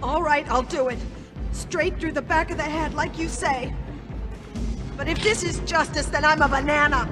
All right, I'll do it. Straight through the back of the head, like you say. But if this is justice, then I'm a banana.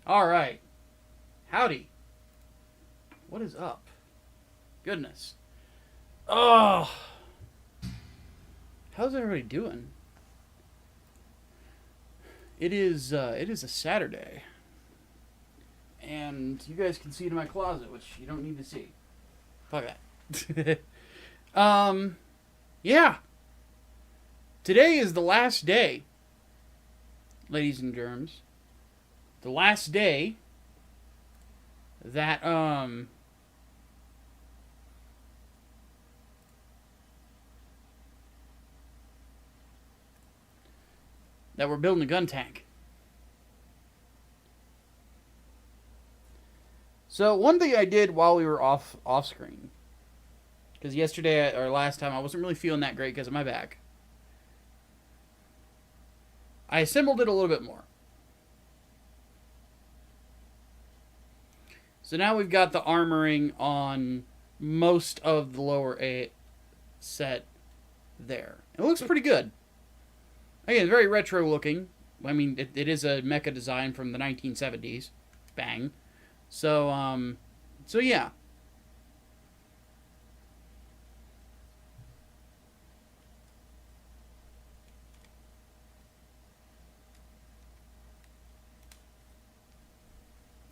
All right. Howdy. What is up? Goodness. Oh. How's everybody doing? It is a Saturday. And you guys can see it in my closet, which you don't need to see. Fuck that. Yeah. Today is the last day, ladies and germs. The last day that that we're building a gun tank. So one thing I did while we were off screen, because yesterday or last time I wasn't really feeling that great because of my back, I assembled it a little bit more. So now we've got the armoring on most of the lower A set there. It looks pretty good. Again, very retro looking. I mean, it is a mecha design from the 1970s. Bang. So, so yeah.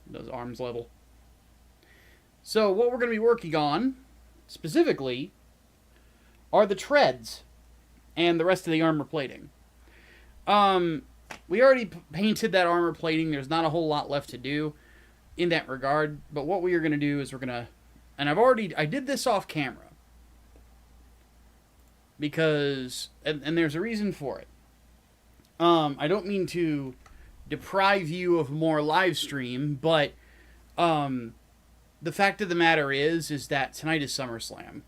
Those arms level. So what we're going to be working on, specifically, are the treads and the rest of the armor plating. We already painted that armor plating. There's not a whole lot left to do in that regard. But what we are going to do is we're going to... And I did this off camera. Because... And there's a reason for it. I don't mean to deprive you of more live stream, but... the fact of the matter is that tonight is SummerSlam.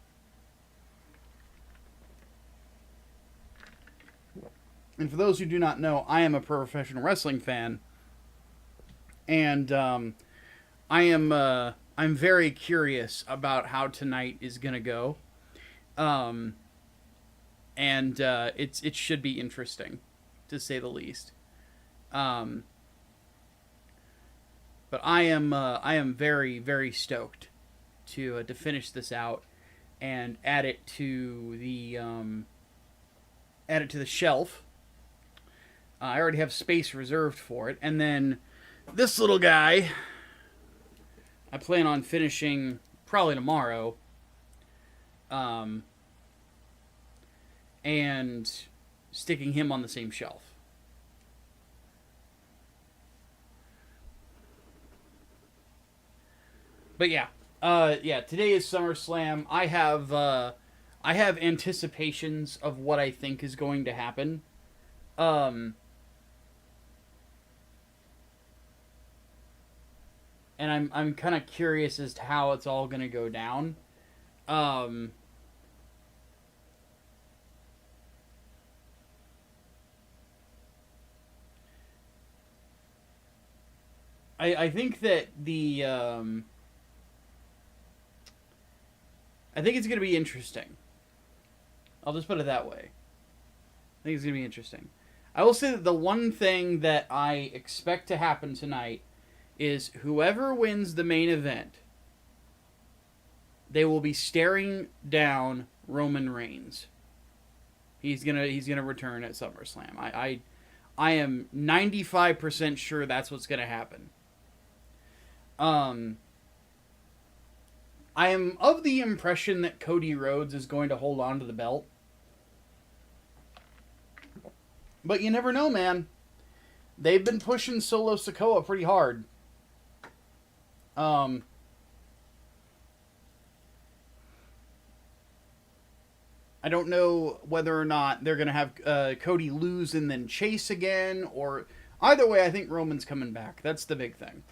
And for those who do not know, I am a professional wrestling fan. And I'm very curious about how tonight is going to go. It should be interesting, to say the least. But I am very, very stoked to finish this out and add it to the shelf. I already have space reserved for it, and then this little guy I plan on finishing probably tomorrow, and sticking him on the same shelf. But yeah, today is SummerSlam. I have anticipations of what I think is going to happen. And I'm kind of curious as to how it's all going to go down. I think that I think it's going to be interesting. I'll just put it that way. I think it's going to be interesting. I will say that the one thing that I expect to happen tonight is whoever wins the main event, they will be staring down Roman Reigns. He's gonna return at SummerSlam. I am 95% sure that's what's gonna happen. I am of the impression that Cody Rhodes is going to hold on to the belt. But you never know, man. They've been pushing Solo Sikoa pretty hard. I don't know whether or not they're going to have Cody lose and then chase again, or either way, I think Roman's coming back. That's the big thing.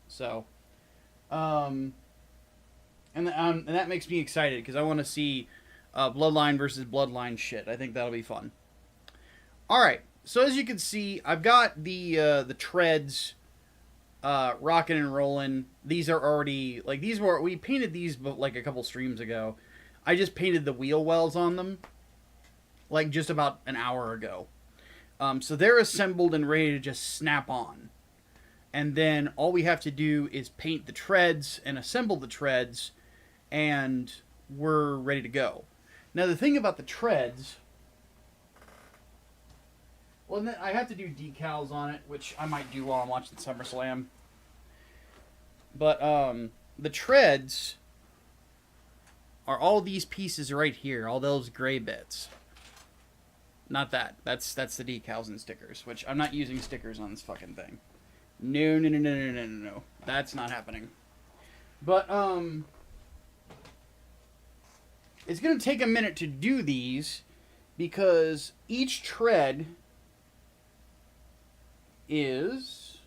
So, and that makes me excited because I want to see Bloodline versus Bloodline shit. I think that'll be fun. All right, so as you can see, I've got the treads rocking and rolling. These are already we painted these like a couple streams ago. I just painted the wheel wells on them like just about an hour ago. So they're assembled and ready to just snap on. And then all we have to do is paint the treads and assemble the treads, and we're ready to go. Now the thing about the treads, well, I have to do decals on it, which I might do while I'm watching SummerSlam. But the treads are all these pieces right here, all those gray bits. Not that. That's the decals and stickers, which I'm not using stickers on this fucking thing. No. That's not happening. But, it's going to take a minute to do these because each tread is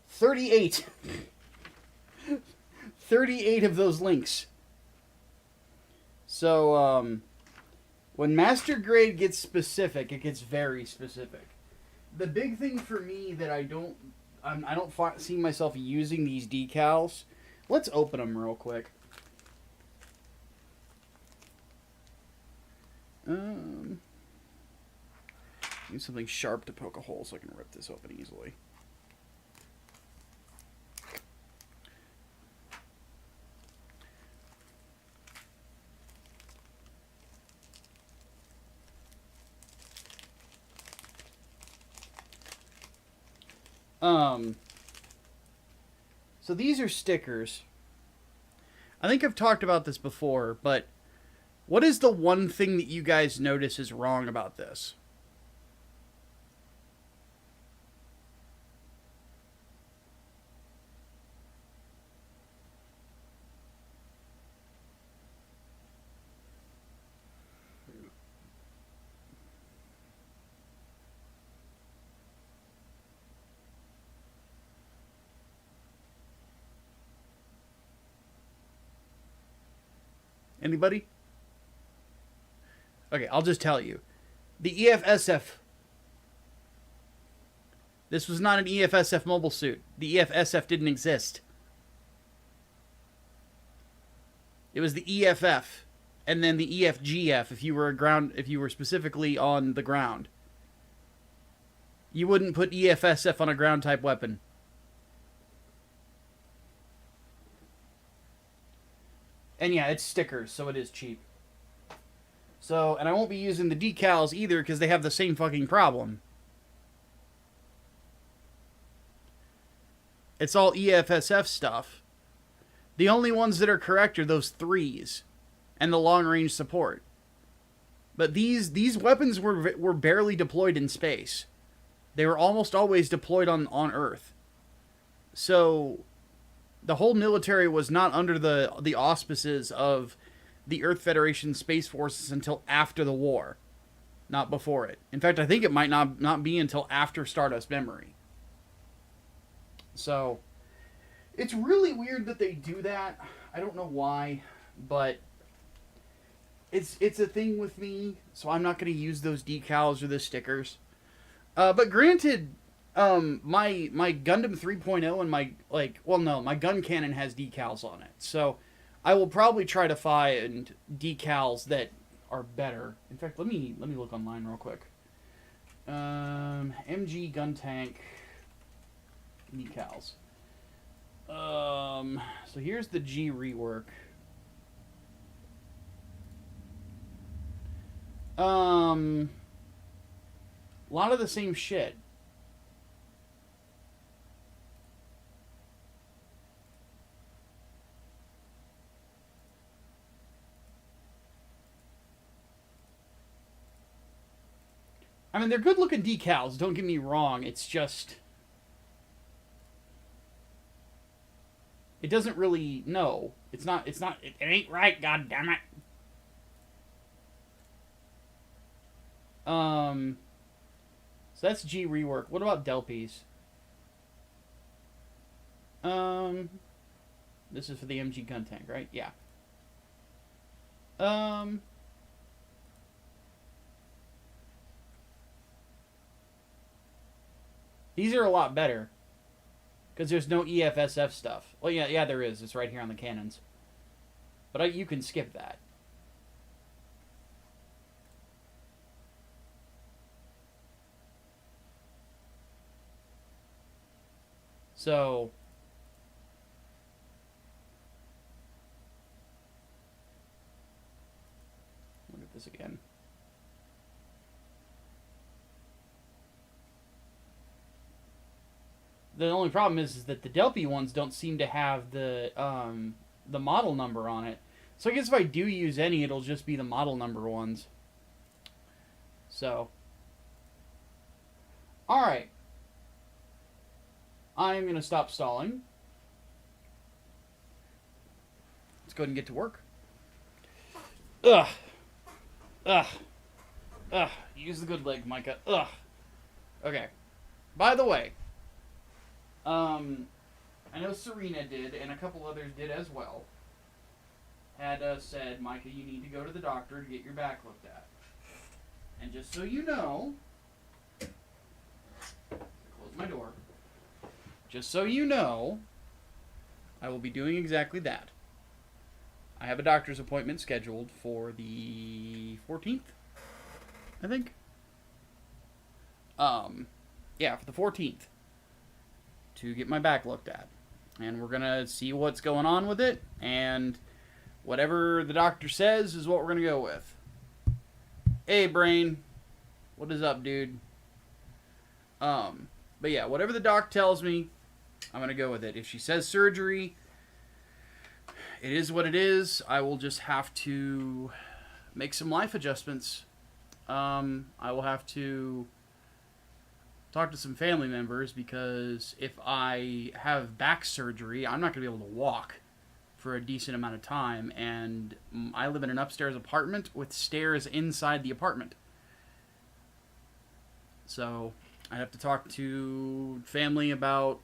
38. 38 of those links. So, when Master Grade gets specific, it gets very specific. The big thing for me that I don't see myself using these decals. Let's open them real quick. Use something sharp to poke a hole so I can rip this open easily. So these are stickers. I think I've talked about this before, but what is the one thing that you guys notice is wrong about this? Anybody? Okay, I'll just tell you. The EFSF. This was not an EFSF mobile suit. The EFSF didn't exist. It was the EFF and then the EFGF if you were specifically on the ground. You wouldn't put EFSF on a ground type weapon. And yeah, it's stickers, so it is cheap. So, and I won't be using the decals either because they have the same fucking problem. It's all EFSF stuff. The only ones that are correct are those 3s and the long-range support. But these weapons were barely deployed in space. They were almost always deployed on Earth. So the whole military was not under the auspices of the Earth Federation Space Forces until after the war, not before it. In fact, I think it might not be until after Stardust Memory. So it's really weird that they do that. I don't know why, but it's a thing with me, so I'm not going to use those decals or the stickers. But granted, my Gundam 3.0 and my gun cannon has decals on it. So I will probably try to find decals that are better. In fact, let me look online real quick. MG Guntank decals. So here's the G rework. A lot of the same shit. I mean, they're good-looking decals, don't get me wrong. It's just it doesn't really, no. It ain't right, goddammit. So that's G rework. What about Delpies? This is for the MG Guntank, right? Yeah. These are a lot better. Because there's no EFSF stuff. Well, yeah, there is. It's right here on the cannons. But you can skip that. So look at this again. The only problem is that the Delphi ones don't seem to have the model number on it. So I guess if I do use any, it'll just be the model number ones. So, all right. I'm going to stop stalling. Let's go ahead and get to work. Ugh. Ugh. Ugh. Use the good leg, Micah. Ugh. Okay. By the way, I know Serena did, and a couple others did as well. Had said, Micah, you need to go to the doctor to get your back looked at. And just so you know, close my door. Just so you know, I will be doing exactly that. I have a doctor's appointment scheduled for the 14th, I think. Yeah, for the 14th. To get my back looked at. And we're going to see what's going on with it. And whatever the doctor says is what we're going to go with. Hey, brain. What is up, dude? But yeah, whatever the doc tells me, I'm going to go with it. If she says surgery, it is what it is. I will just have to make some life adjustments. I will have to talk to some family members, because if I have back surgery, I'm not going to be able to walk for a decent amount of time, and I live in an upstairs apartment with stairs inside the apartment. So I have to talk to family about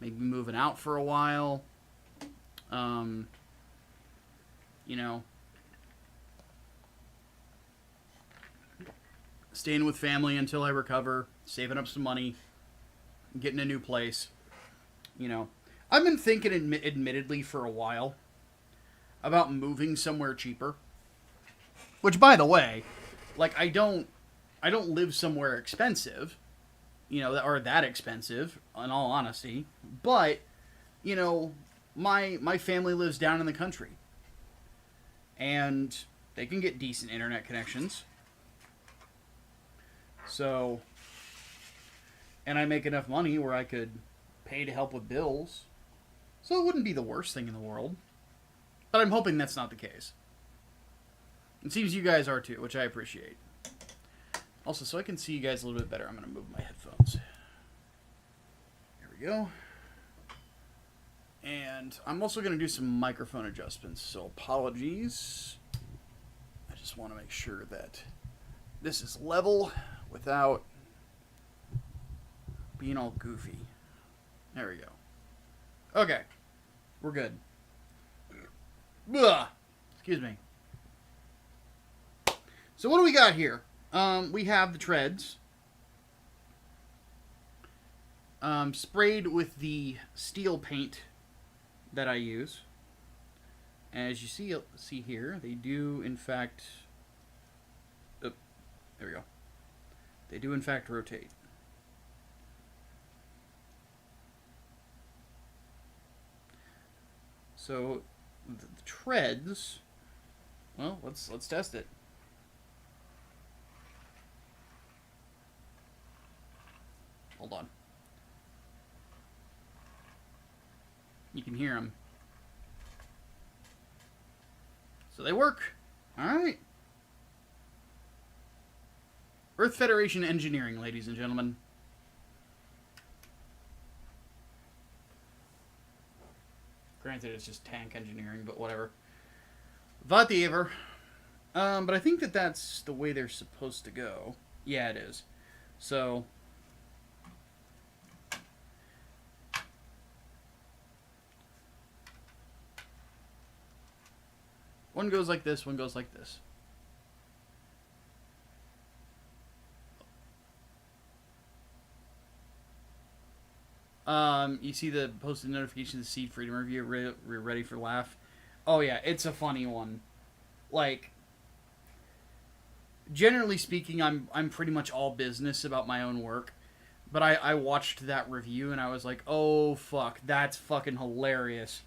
maybe moving out for a while. You know, staying with family until I recover, saving up some money, getting a new place. You know, I've been thinking, admittedly, for a while about moving somewhere cheaper. Which, by the way, like, I don't live somewhere expensive, you know, or that expensive, in all honesty. But, you know, my family lives down in the country, and they can get decent internet connections. So, and I make enough money where I could pay to help with bills. So it wouldn't be the worst thing in the world. But I'm hoping that's not the case. It seems you guys are too, which I appreciate. Also, so I can see you guys a little bit better, I'm going to move my headphones. There we go. And I'm also going to do some microphone adjustments, so apologies. I just want to make sure that this is level without being all goofy. There we go. Okay. We're good. Ugh. Excuse me. So what do we got here? We have the treads. Sprayed with the steel paint that I use. As you see here, they do in fact... Oh, there we go. They do in fact rotate. So the treads, well, let's test it. Hold on. You can hear them. So they work. All right. Earth Federation Engineering, ladies and gentlemen. Granted, it's just tank engineering, but whatever. Whatever. But I think that that's the way they're supposed to go. Yeah, it is. So... one goes like this, one goes like this. You see the posted notification of the Seed Freedom Review. We're ready for laugh. Oh yeah, it's a funny one. Like, generally speaking, I'm pretty much all business about my own work. But I watched that review and I was like, oh fuck, that's fucking hilarious.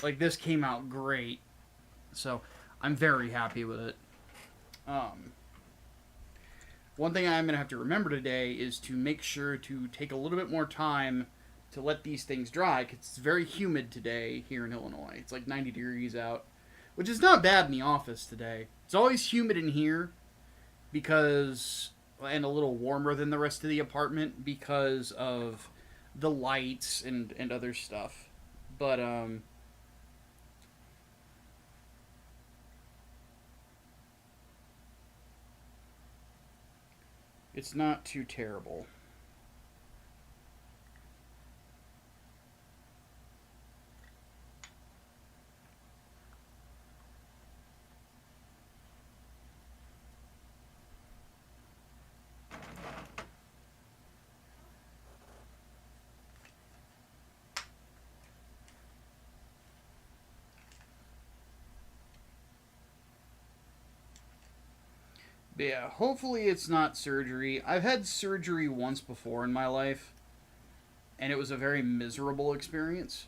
Like, this came out great. So, I'm very happy with it. One thing I'm going to have to remember today is to make sure to take a little bit more time to let these things dry, because it's very humid today here in Illinois. It's like 90 degrees out, which is not bad in the office today. It's always humid in here because, and a little warmer than the rest of the apartment because of the lights and other stuff. But, it's not too terrible. But yeah, hopefully it's not surgery. I've had surgery once before in my life, and it was a very miserable experience.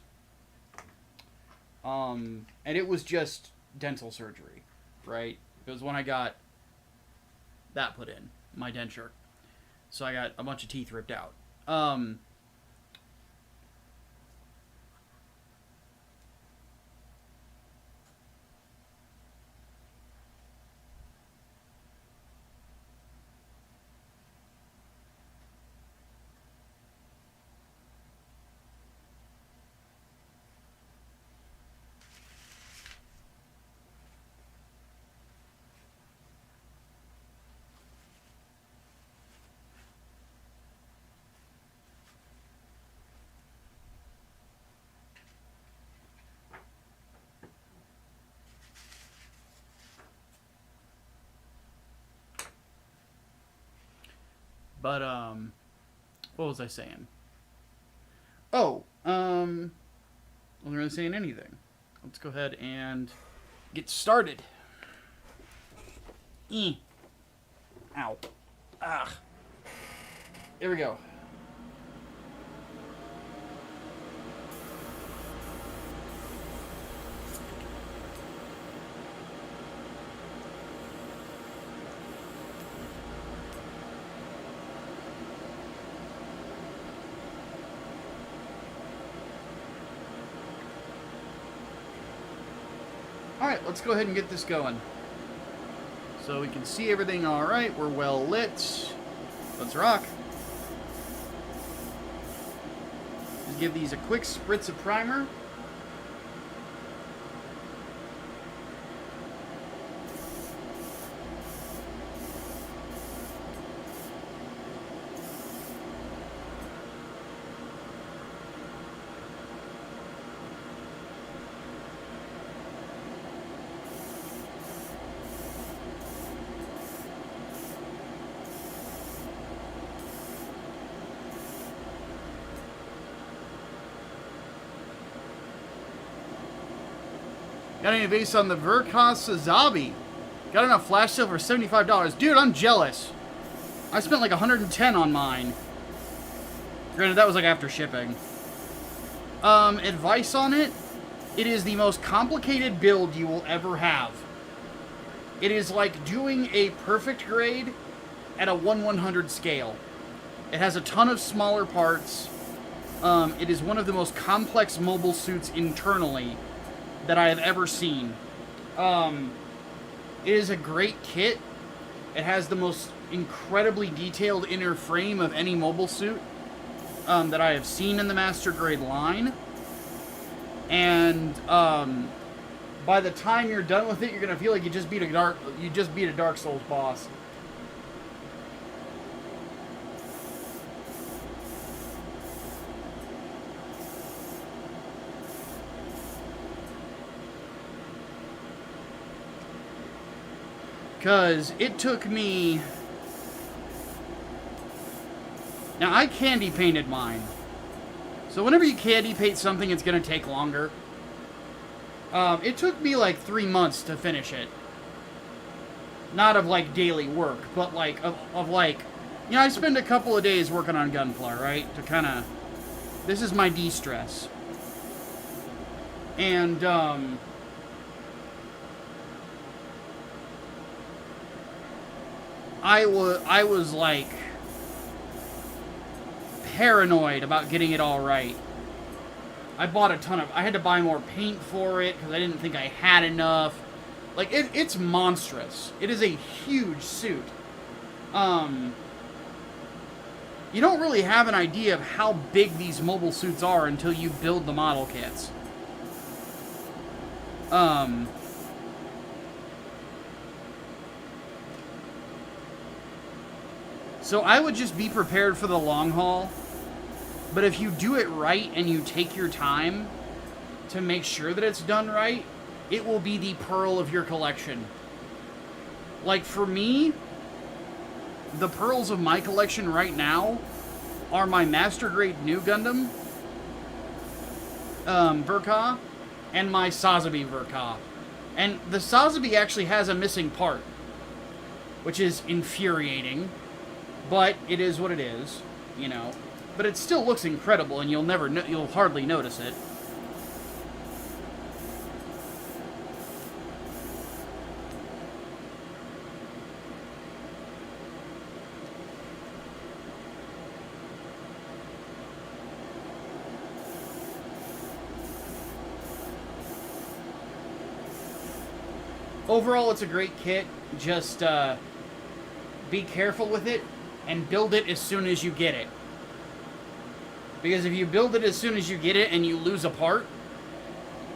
And it was just dental surgery, right? It was when I got that put in, my denture. So I got a bunch of teeth ripped out. But, what was I saying? Oh, I wasn't really saying anything. Let's go ahead and get started. Ow. Ah. Here we go. Alright, let's go ahead and get this going. So we can see everything alright. We're well lit. Let's rock. Just give these a quick spritz of primer. Got any base on the Verkasazabi? Got enough flash sale for $75. Dude, I'm jealous. I spent like $110 on mine. Granted, that was like after shipping. Advice on it? It is the most complicated build you will ever have. It is like doing a perfect grade at a 1/100 scale. It has a ton of smaller parts. It is one of the most complex mobile suits internally that I have ever seen. It is a great kit. It has the most incredibly detailed inner frame of any mobile suit that I have seen in the Master Grade line. And by the time you're done with it, you're gonna feel like you just beat a Dark Souls boss. Because it took me... Now, I candy painted mine. So whenever you candy paint something, it's going to take longer. It took me like 3 months to finish it. Not of like daily work, but like of like... You know, I spend a couple of days working on Gunpla, right? To kind of... This is my de-stress. And, I was like paranoid about getting it all right. I bought a ton of... I had to buy more paint for it because I didn't think I had enough. Like, it's monstrous. It is a huge suit. you don't really have an idea of how big these mobile suits are until you build the model kits. So I would just be prepared for the long haul. But if you do it right and you take your time to make sure that it's done right, it will be the pearl of your collection. Like, for me, the pearls of my collection right now are my Master Grade New Gundam, Verka, and my Sazabi Verka. And the Sazabi actually has a missing part, which is infuriating, but it is what it is, you know. But it still looks incredible, and you'll hardly notice it. Overall, it's a great kit. Just be careful with it and build it as soon as you get it. Because if you build it as soon as you get it and you lose a part,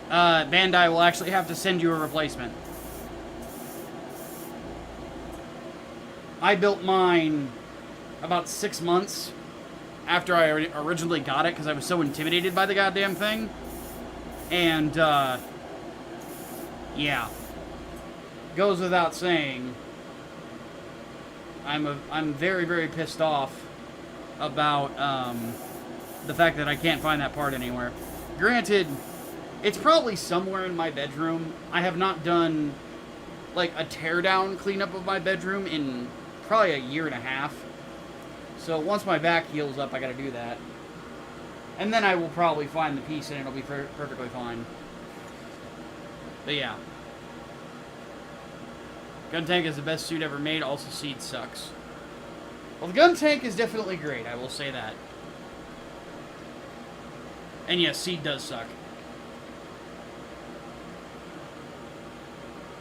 Bandai will actually have to send you a replacement. I built mine about 6 months after I originally got it because I was so intimidated by the goddamn thing. And, yeah. Goes without saying, I'm very, very pissed off about, the fact that I can't find that part anywhere. Granted, it's probably somewhere in my bedroom. I have not done, like, a teardown cleanup of my bedroom in probably a year and a half. So once my back heals up, I gotta do that. And then I will probably find the piece and it'll be perfectly fine. But yeah. Guntank is the best suit ever made, also Seed sucks. Well, the Guntank is definitely great, I will say that. And yes, Seed does suck.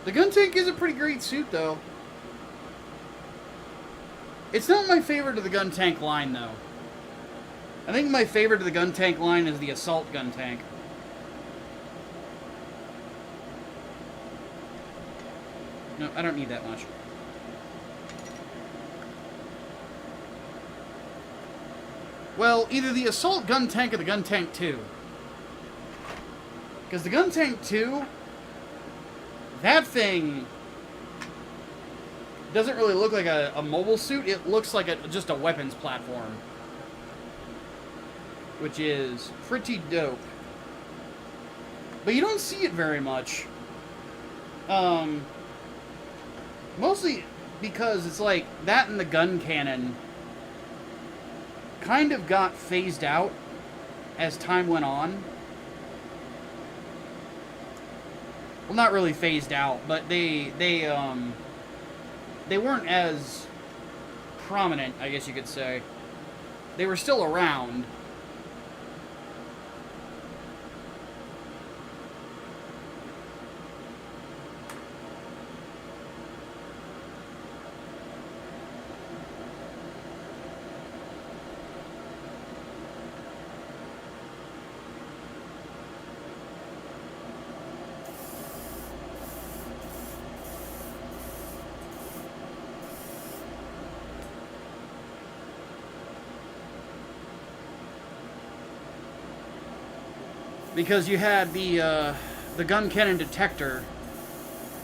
The Guntank is a pretty great suit, though. It's not my favorite of the Guntank line, though. I think my favorite of the Guntank line is the Assault Guntank. No, I don't need that much. Well, either the Assault Guntank or the Guntank 2. Because the Guntank 2, that thing doesn't really look like a mobile suit. It looks like just a weapons platform. Which is pretty dope. But you don't see it very much. Mostly because it's like that and the gun cannon kind of got phased out as time went on. Well, not really phased out, but they weren't as prominent, I guess you could say. They were still around. Because you had the gun cannon detector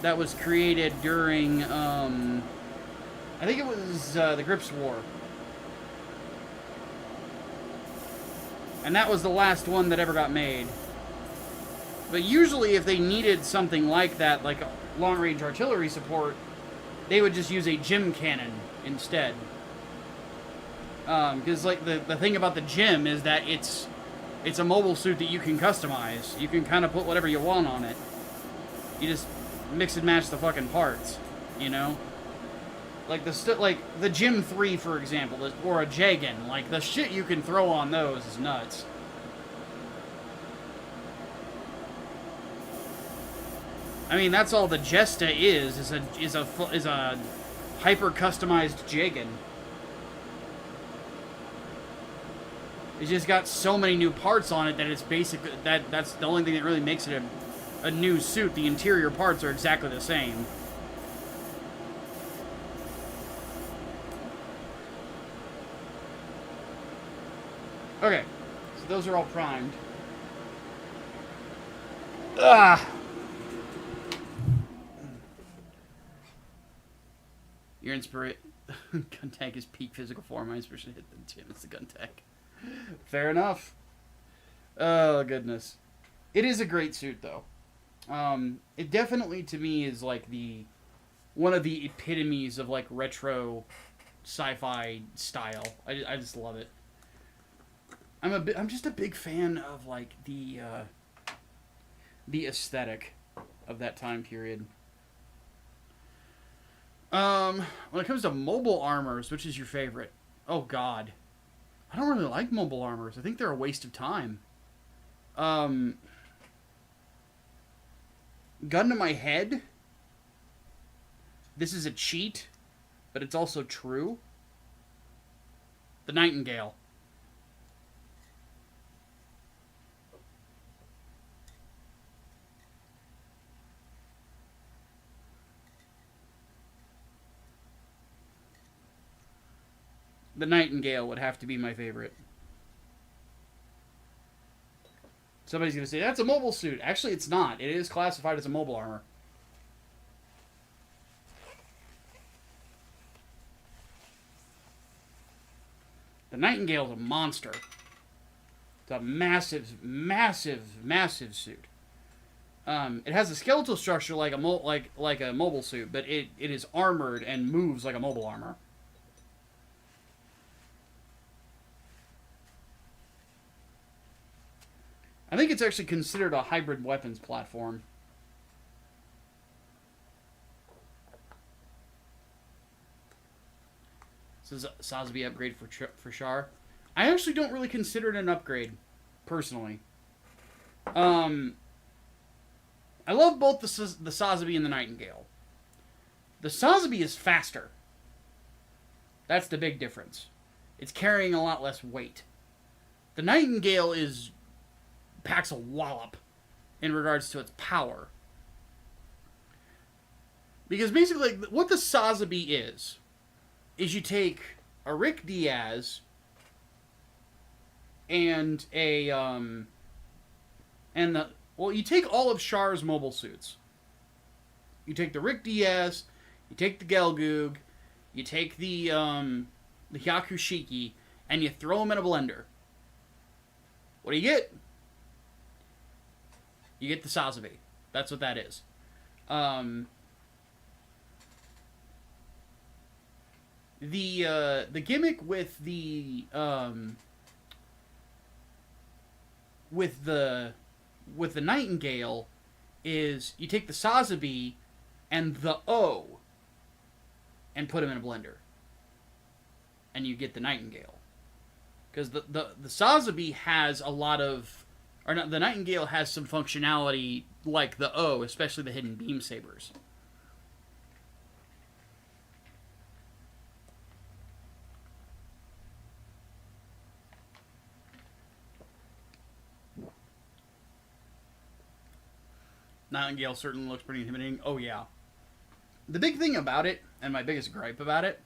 that was created during, I think it was the Grips War. And that was the last one that ever got made. But usually if they needed something like that, like long-range artillery support, they would just use a GM cannon instead. Because like the thing about the GM is that it's a mobile suit that you can customize. You can kind of put whatever you want on it. You just mix and match the fucking parts, you know? Like the GM 3, for example, or a Jagan. Like, the shit you can throw on those is nuts. I mean, that's all the Jesta is a hyper customized Jagan. It's just got so many new parts on it that it's basically that's the only thing that really makes it a new suit. The interior parts are exactly the same. Okay, so those are all primed. Ah. Your inspiration. Guntank is peak physical form. My inspiration hit the gym. It's the Guntank. Fair enough. Oh, goodness. It is a great suit, though. It definitely, to me, is like one of the epitomes of, like, retro sci-fi style. I just love it. I'm just a big fan of, like, the aesthetic of that time period. When it comes to mobile armors, which is your favorite? Oh, God. I don't really like mobile armors. I think they're a waste of time. Gun to my head. This is a cheat, but it's also true. The Nightingale. The Nightingale would have to be my favorite. Somebody's going to say, that's a mobile suit. Actually, it's not. It is classified as a mobile armor. The Nightingale is a monster. It's a massive, massive, massive suit. It has a skeletal structure like a mobile suit, but it is armored and moves like a mobile armor. I think it's actually considered a hybrid weapons platform. This is a Sazbi upgrade for Char. I actually don't really consider it an upgrade, personally. I love both the Sazbi and the Nightingale. The Sazbi is faster. That's the big difference. It's carrying a lot less weight. The Nightingale packs a wallop in regards to its power. Because basically, what the Sazbi is you take a Rick Diaz and you take all of Char's mobile suits. You take the Rick Diaz, you take the Gelgoog, you take the Hyakushiki, and you throw them in a blender. What do you get? You get the Sazbi. That's what that is. The gimmick with the Nightingale is you take the Sazbi and the O and put them in a blender, and you get the Nightingale. Because the Sazbi has a lot of, or not, the Nightingale has some functionality like the O, especially the hidden beam sabers. Nightingale certainly looks pretty intimidating. Oh, yeah. The big thing about it, and my biggest gripe about it,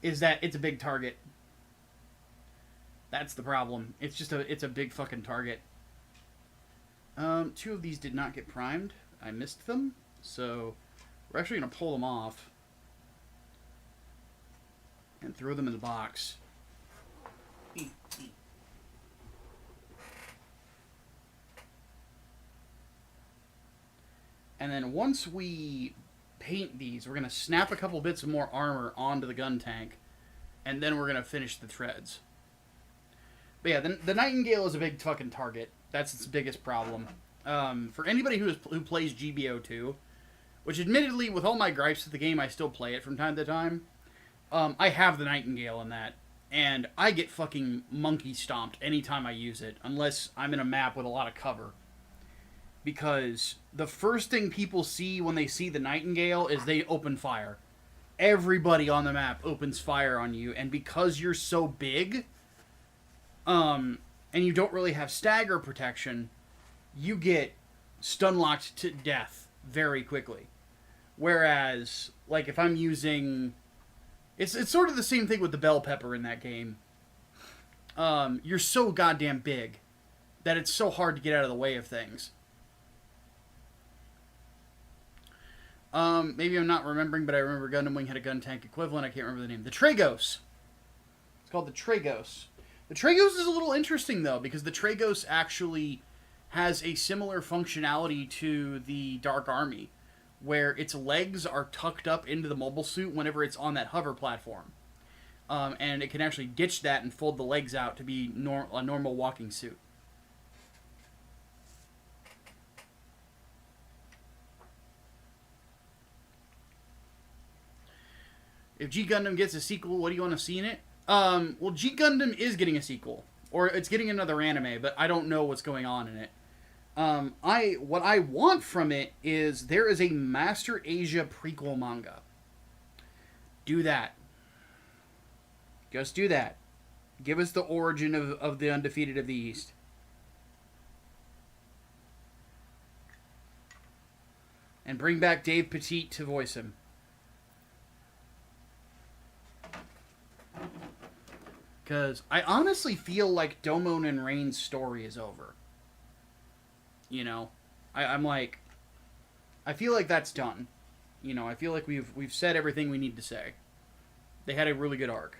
is that it's a big target. That's the problem. It's a big fucking target. Two of these did not get primed. I missed them. So, we're actually going to pull them off and throw them in the box. And then once we paint these, we're going to snap a couple bits of more armor onto the Guntank, and then we're going to finish the threads. But yeah, the Nightingale is a big fucking target. That's its biggest problem. For anybody who plays GBO2, which admittedly, with all my gripes with the game, I still play it from time to time, I have the Nightingale in that, and I get fucking monkey stomped anytime I use it, unless I'm in a map with a lot of cover. Because the first thing people see when they see the Nightingale is they open fire. Everybody on the map opens fire on you, and because you're so big, and you don't really have stagger protection, you get stun locked to death very quickly. Whereas, like, if I'm using... It's sort of the same thing with the bell pepper in that game. You're so goddamn big that it's so hard to get out of the way of things. Maybe I'm not remembering, but I remember Gundam Wing had a Guntank equivalent. I can't remember the name. The Tragos. It's called the Tragos. The Tragos is a little interesting, though, because the Tragos actually has a similar functionality to the Dark Army, where its legs are tucked up into the mobile suit whenever it's on that hover platform. And it can actually ditch that and fold the legs out to be a normal walking suit. If G Gundam gets a sequel, what do you want to see in it? Well, G Gundam is getting a sequel. Or it's getting another anime, but I don't know what's going on in it. What I want from it is there is a Master Asia prequel manga. Do that. Just do that. Give us the origin of the Undefeated of the East. And bring back Dave Petit to voice him. Because I honestly feel like Domon and Rain's story is over. You know? I'm like... I feel like that's done. You know, I feel like we've said everything we need to say. They had a really good arc.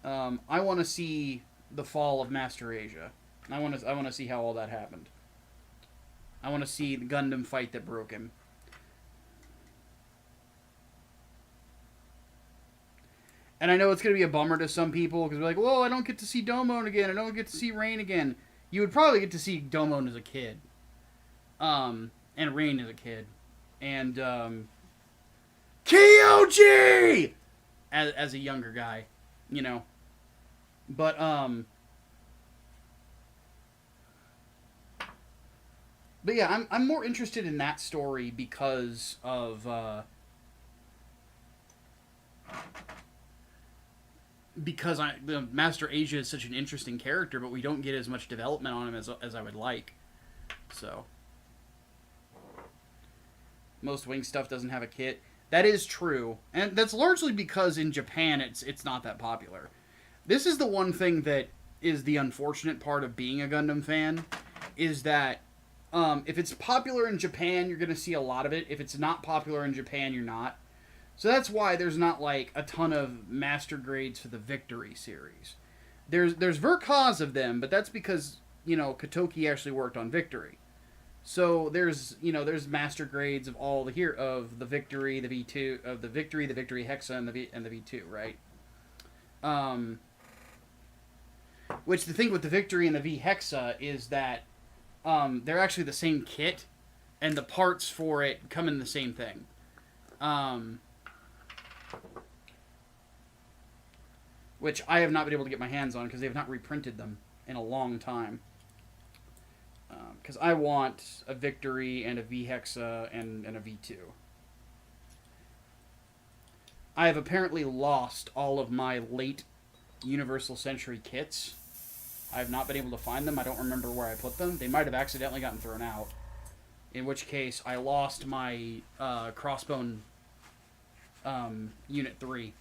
I want to see the fall of Master Asia. I want to see how all that happened. I want to see the Gundam fight that broke him. And I know it's going to be a bummer to some people, because they're like, whoa, I don't get to see Domon again. I don't get to see Rain again. You would probably get to see Domon as a kid. And Rain as a kid. And, Kyoji! As a younger guy. You know. But, But yeah, I'm more interested in that story because of, because the Master Asia is such an interesting character, but we don't get as much development on him as I would like. So most Wing stuff doesn't have a kit. That is true, and that's largely because in Japan it's not that popular. This is the one thing that is the unfortunate part of being a Gundam fan, is that if it's popular in Japan, you're going to see a lot of it. If it's not popular in Japan, you're not. So that's why there's not, like, a ton of Master Grades for the Victory series. There's Verkaz of them, but that's because, you know, Kotoki actually worked on Victory. So there's Master Grades of all of the Victory, the V2, of the Victory Hexa, and the V2, right? Which the thing with the Victory and the V Hexa is that they're actually the same kit, and the parts for it come in the same thing. Which I have not been able to get my hands on because they have not reprinted them in a long time. Because I want a Victory and a V Hexa and a V2. I have apparently lost all of my late Universal Century kits. I have not been able to find them. I don't remember where I put them. They might have accidentally gotten thrown out. In which case, I lost my Crossbone Unit 3.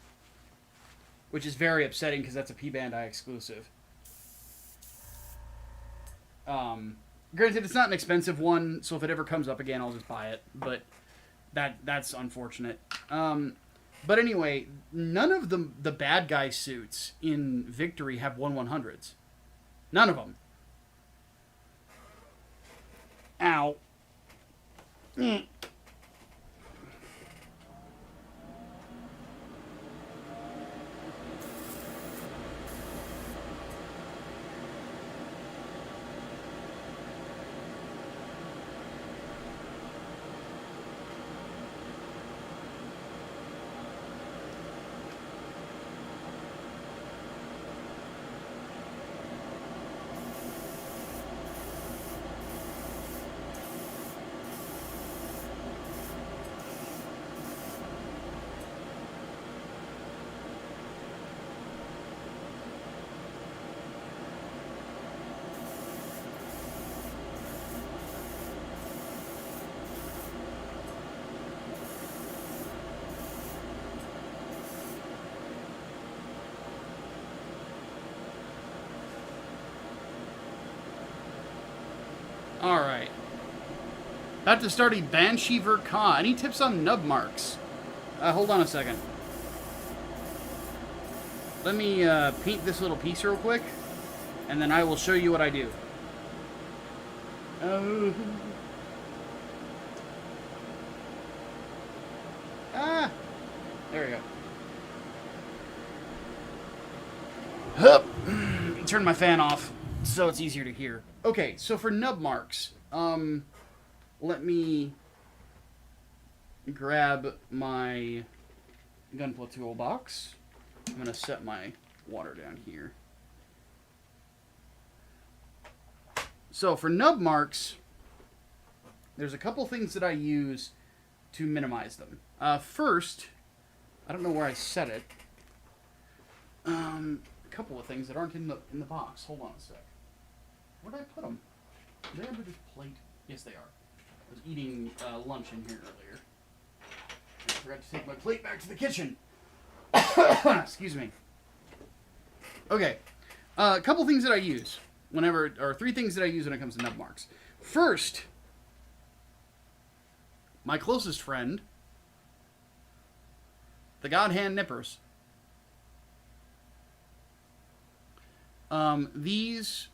Which is very upsetting because that's a P-Bandai exclusive. Granted, it's not an expensive one, so if it ever comes up again, I'll just buy it. But that's unfortunate. But anyway, none of the bad guy suits in Victory have 1/100s. None of them. Ow. Alright. About to start a Banshee Verka. Any tips on nub marks? Hold on a second. Let me paint this little piece real quick, and then I will show you what I do. There we go. Hup. Turn my fan off so it's easier to hear. Okay, so for nub marks, let me grab my Gunpla toolbox. I'm gonna set my water down here. So for nub marks, there's a couple things that I use to minimize them. First, I don't know where I set it. A couple of things that aren't in the box. Hold on a sec. Where did I put them? Are they under this plate? Yes, they are. I was eating lunch in here earlier. I forgot to take my plate back to the kitchen. Excuse me. Okay. A couple things that I use whenever, or 3 things that I use when it comes to nub marks. First, my closest friend, the God Hand Nippers. These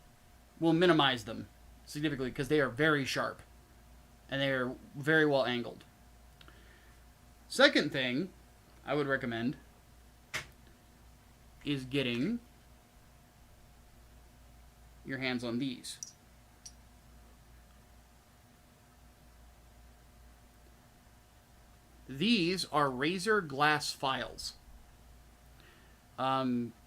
will minimize them significantly because they are very sharp and they are very well angled. Second thing I would recommend is getting your hands on these. These are razor glass files.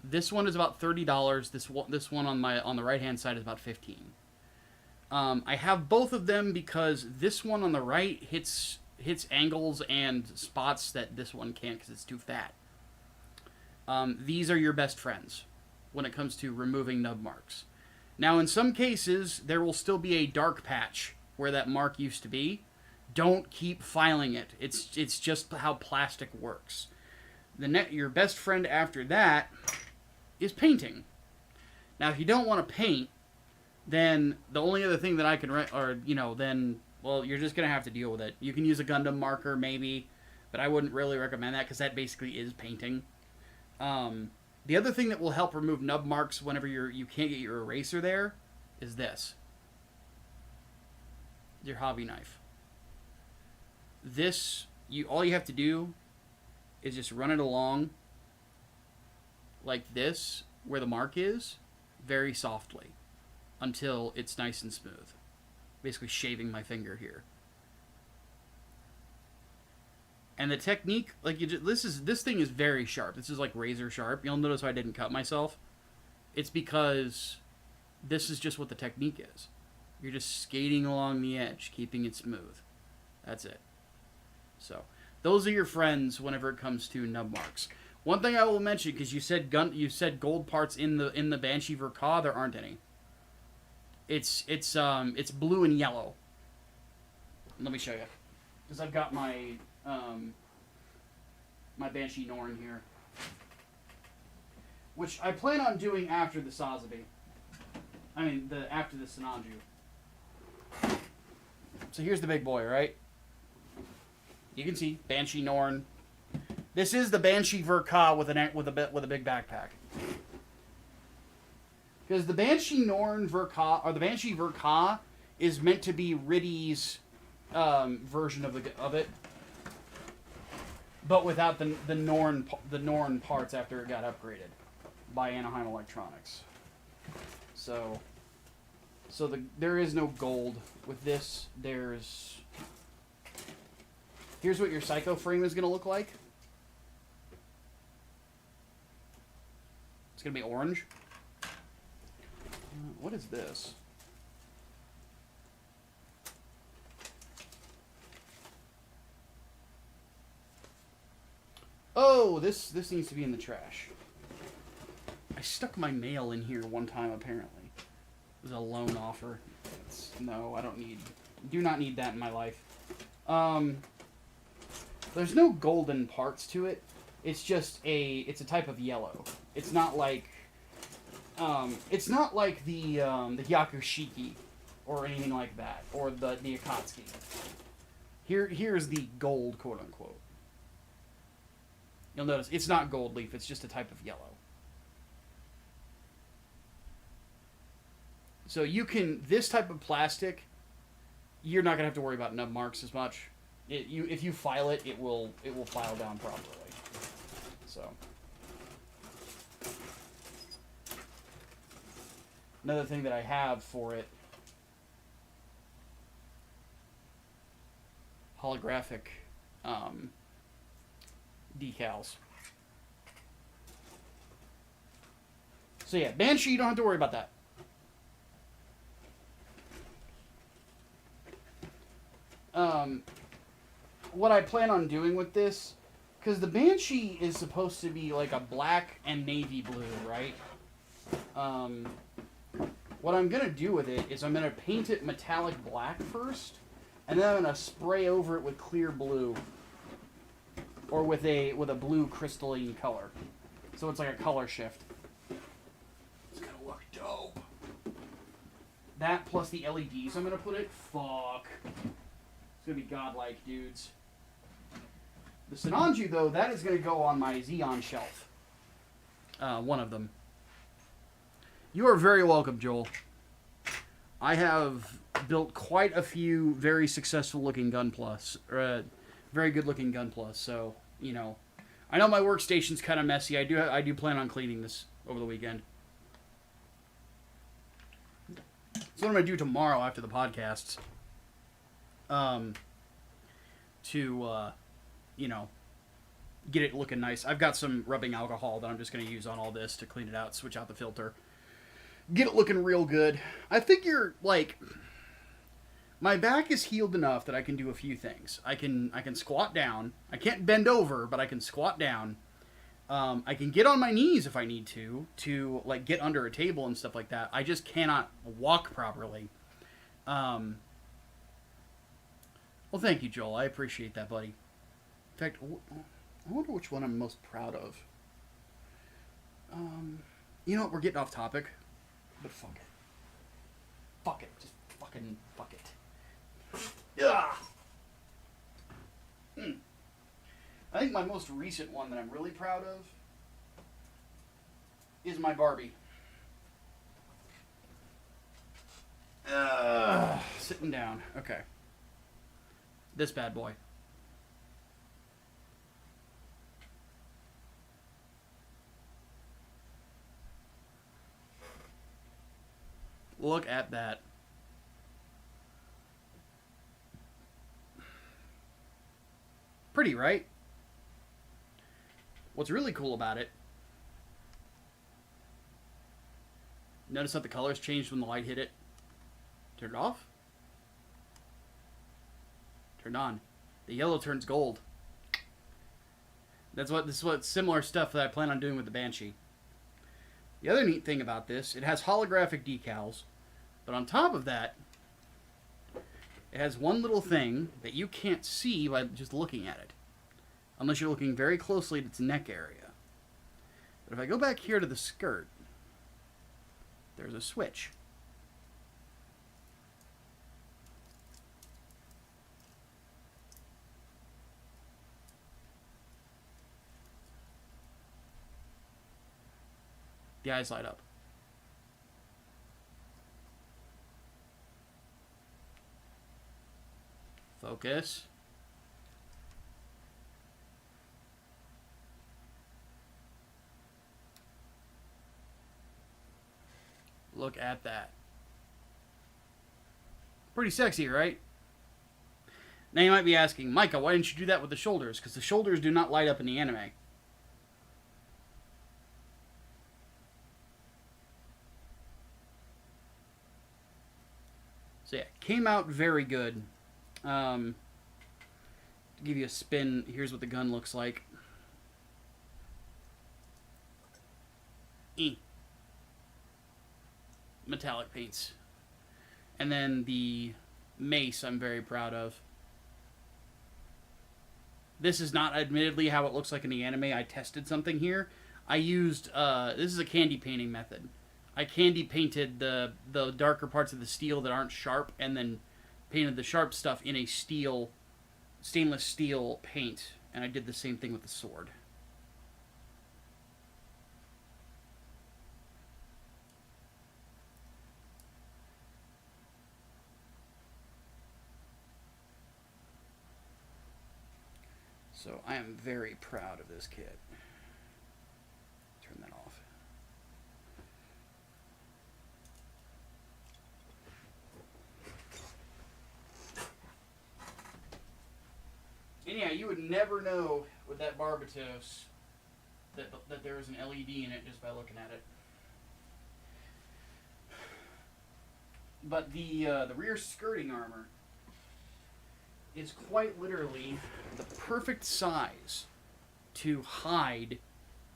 This one is about $30. This one on the right hand side is about $15. I have both of them because this one on the right hits angles and spots that this one can't because it's too fat. These are your best friends when it comes to removing nub marks. Now, in some cases, there will still be a dark patch where that mark used to be. Don't keep filing it. It's just how plastic works. Your best friend after that is painting. Now, if you don't want to paint, then the only other thing that I can, well, you're just going to have to deal with it. You can use a Gundam marker, maybe, but I wouldn't really recommend that because that basically is painting. The other thing that will help remove nub marks whenever you can't get your eraser there is this. Your hobby knife. This, all you have to do is just run it along like this, where the mark is, very softly, until it's nice and smooth. Basically shaving my finger here. And the technique, this thing is very sharp. This is like razor sharp. You'll notice how I didn't cut myself. It's because this is just what the technique is. You're just skating along the edge, keeping it smooth. That's it. So, those are your friends whenever it comes to nub marks. One thing I will mention, because you said gold parts in the Banshee Verka, there aren't any. It's blue and yellow. Let me show you, because I've got my my Banshee Norn here, which I plan on doing after the Sazabi. After the Sinanju. So here's the big boy, right? You can see Banshee Norn. This is the Banshee Verka with a big backpack. Because the Banshee Norn Verka, or the Banshee Verka, is meant to be Riddy's version of it, but without the Norn parts after it got upgraded by Anaheim Electronics. So there is no gold with this. Here's what your Psycho frame is going to look like. It's going to be orange. What is this? Oh, this needs to be in the trash. I stuck my mail in here one time, apparently. It was a loan offer. No, do not need that in my life. There's no golden parts to it. It's just it's a type of yellow. It's not like the Hyakushiki, or anything like that, or the Akatsuki. Here's the gold, quote unquote. You'll notice it's not gold leaf, it's just a type of yellow. So you can, this type of plastic, you're not gonna have to worry about nub marks as much. If you file it, it will file down properly. So another thing that I have for it, holographic decals. So yeah, Banshee, you don't have to worry about that. What I plan on doing with this, because the Banshee is supposed to be like a black and navy blue, right? What I'm going to do with it is I'm going to paint it metallic black first, and then I'm going to spray over it with clear blue, or with a blue crystalline color. So it's like a color shift. It's going to look dope. That plus the LEDs I'm going to put it, fuck. It's going to be godlike, dudes. The Sinanju, though, that is going to go on my Xeon shelf. One of them. You are very welcome, Joel. I have built quite a few very successful-looking Gunplus. Very good-looking Gunplus, so, you know. I know my workstation's kind of messy. I do plan on cleaning this over the weekend. So what I'm going to do tomorrow after the podcasts. You know, get it looking nice. I've got some rubbing alcohol that I'm just going to use on all this to clean it out, switch out the filter. Get it looking real good. I figure, like, my back is healed enough that I can do a few things. I can squat down. I can't bend over, but I can squat down. I can get on my knees if I need to, like, get under a table and stuff like that. I just cannot walk properly. Well, thank you, Joel. I appreciate that, buddy. In fact, I wonder which one I'm most proud of. You know what? We're getting off topic. But fuck it. Fuck it. Just fucking fuck it. Ugh. I think my most recent one that I'm really proud of is my Barbie. Sitting down. Okay. This bad boy. Look at that. Pretty, right? What's really cool about it, notice how the colors changed when the light hit it? Turned off? Turned on. The yellow turns gold. This is what similar stuff that I plan on doing with the Banshee. The other neat thing about this, it has holographic decals, but on top of that, it has one little thing that you can't see by just looking at it, unless you're looking very closely at its neck area. But if I go back here to the skirt, there's a switch. The eyes light up. Focus. Look at that. Pretty sexy, right? Now you might be asking, Micah, why didn't you do that with the shoulders? Because the shoulders do not light up in the anime. So yeah, came out very good. To give you a spin, here's what the gun looks like. Metallic paints. And then the mace I'm very proud of. This is not admittedly how it looks like in the anime. I tested something here. I used, this is a candy painting method. I candy painted the darker parts of the steel that aren't sharp, and then painted the sharp stuff in a stainless steel paint, and I did the same thing with the sword. So I am very proud of this kit. Turn that off. And yeah, you would never know with that Barbatos that there was an LED in it just by looking at it. But the rear skirting armor is quite literally the perfect size to hide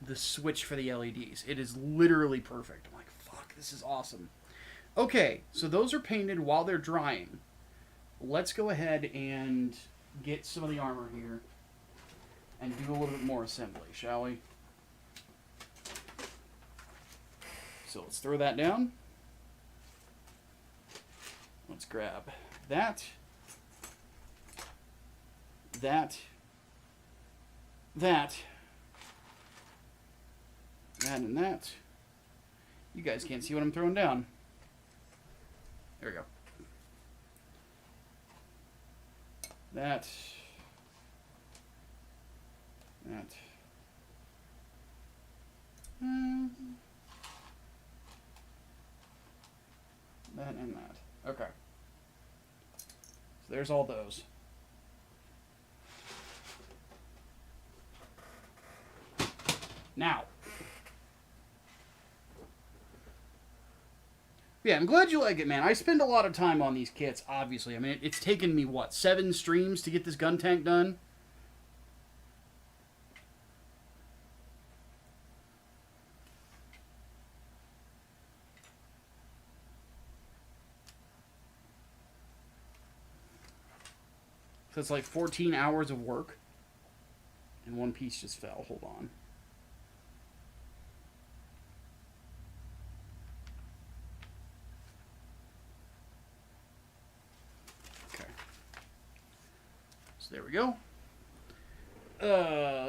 the switch for the LEDs. It is literally perfect. I'm like, fuck, this is awesome. Okay, so those are painted while they're drying. Let's go ahead and get some of the armor here and do a little bit more assembly, shall we? So let's throw that down. Let's grab that, that, and that. You guys can't see what I'm throwing down. There we go. That. That and that. Okay. So there's all those. Now. Yeah, I'm glad you like it, man. I spend a lot of time on these kits, obviously. I mean, it's taken me, what, 7 streams to get this Guntank done? So it's like 14 hours of work. And one piece just fell. Hold on. Okay. So there we go.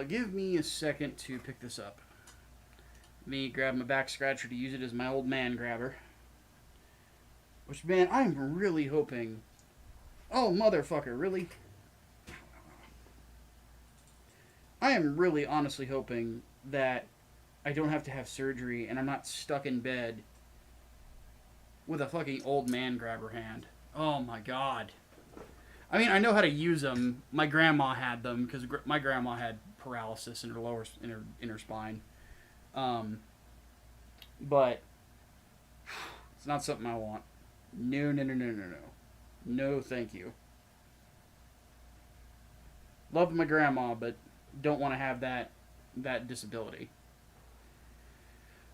Give me a second to pick this up. Let me grab my back scratcher to use it as my old man grabber. Which, man, I'm really hoping... Oh, motherfucker, really? I am really honestly hoping that I don't have to have surgery and I'm not stuck in bed with a fucking old man grabber hand. Oh my god. I mean, I know how to use them. My grandma had them because my grandma had paralysis in her inner spine. But it's not something I want. No. No, thank you. Loved my grandma, but don't want to have that disability.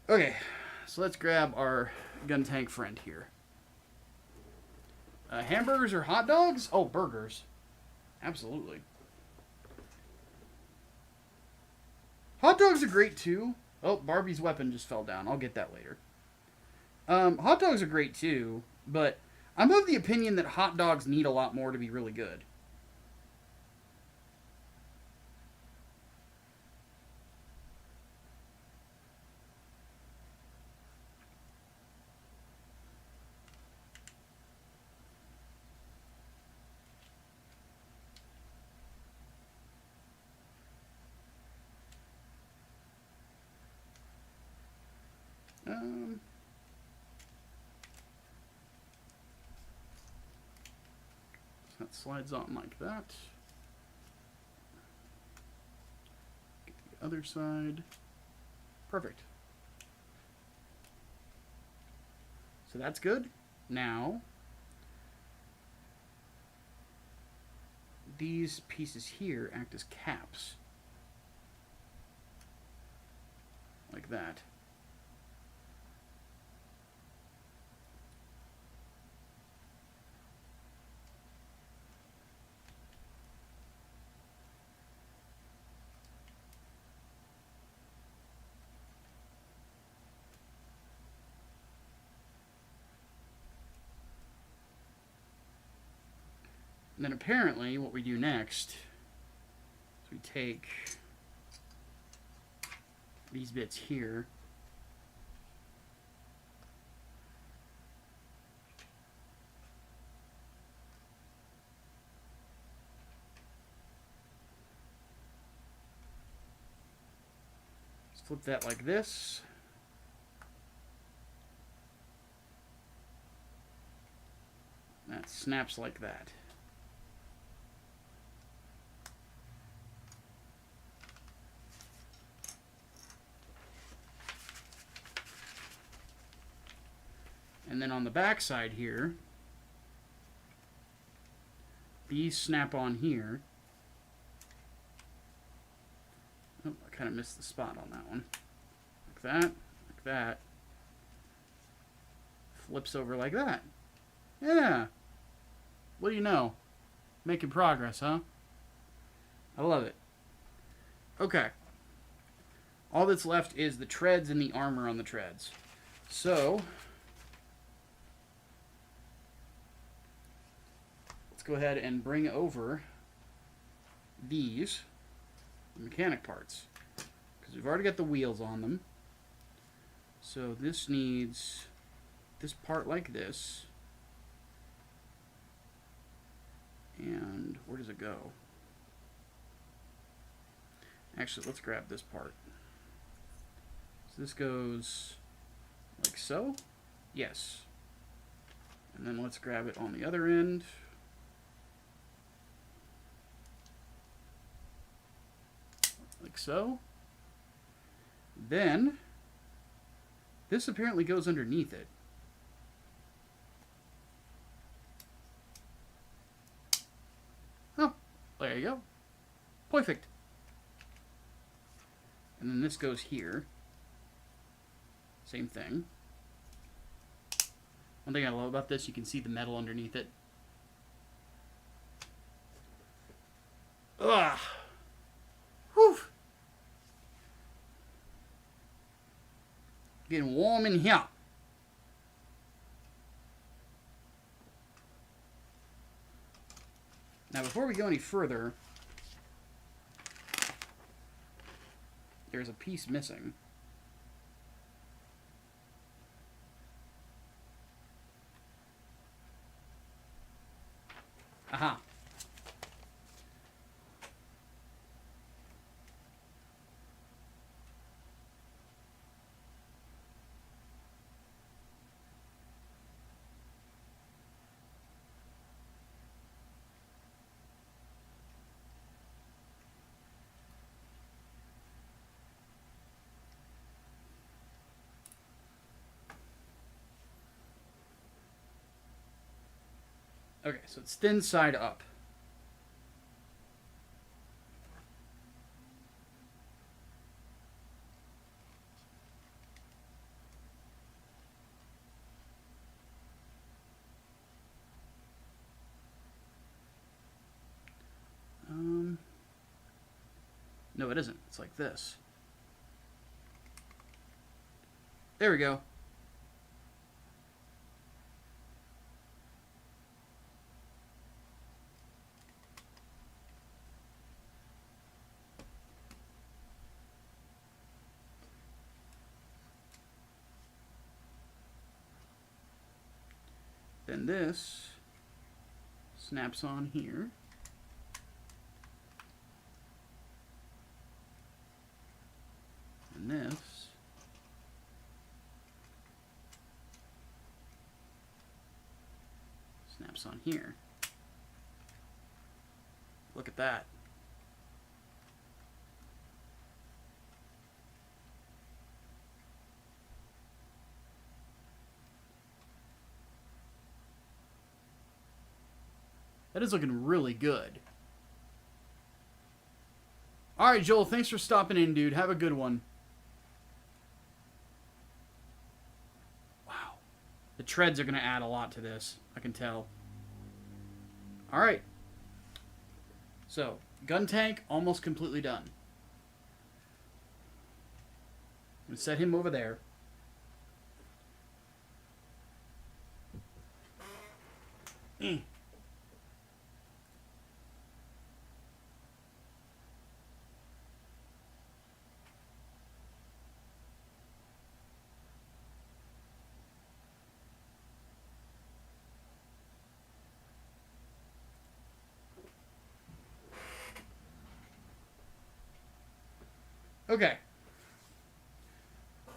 Okay, so let's grab our Guntank friend here. Hamburgers or hot dogs? Oh, burgers. Absolutely. Hot dogs are great too. Oh, Barbie's weapon just fell down. I'll get that later. Hot dogs are great too, but I'm of the opinion that hot dogs need a lot more to be really good. So that slides on like that. Get the other side. Perfect. So that's good. Now, these pieces here act as caps. Like that. And then apparently what we do next is we take these bits here. Let's flip that like this. That snaps like that. And then on the back side here, these snap on here. Oh, I kind of missed the spot on that one. Like that, like that. Flips over like that. Yeah. What do you know? Making progress, huh? I love it. Okay. All that's left is the treads and the armor on the treads. So, let's go ahead and bring over these mechanic parts, because we've already got the wheels on them. So this needs this part like this. And where does it go? Actually, let's grab this part. So this goes like so. Yes. And then let's grab it on the other end. Like so. Then this apparently goes underneath it. Oh, there you go. Perfect. And then this goes here. Same thing. One thing I love about this, you can see the metal underneath it. Ugh. Whew. Getting warm in here. Now, before we go any further, there's a piece missing. Aha. Okay, so it's thin side up. No, it isn't. It's like this. There we go. Then this snaps on here. And this snaps on here. Look at that. That is looking really good. Alright, Joel, thanks for stopping in, dude. Have a good one. Wow. The treads are going to add a lot to this. I can tell. Alright. So, Guntank almost completely done. I'm going to set him over there. Okay.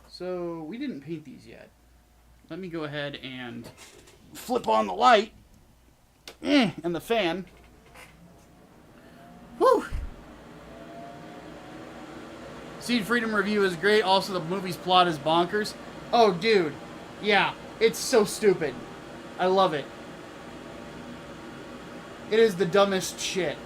So, we didn't paint these yet. Let me go ahead and flip on the light. And the fan. Whew! Seed Freedom review is great. Also, the movie's plot is bonkers. Oh, dude. Yeah. It's so stupid. I love it. It is the dumbest shit.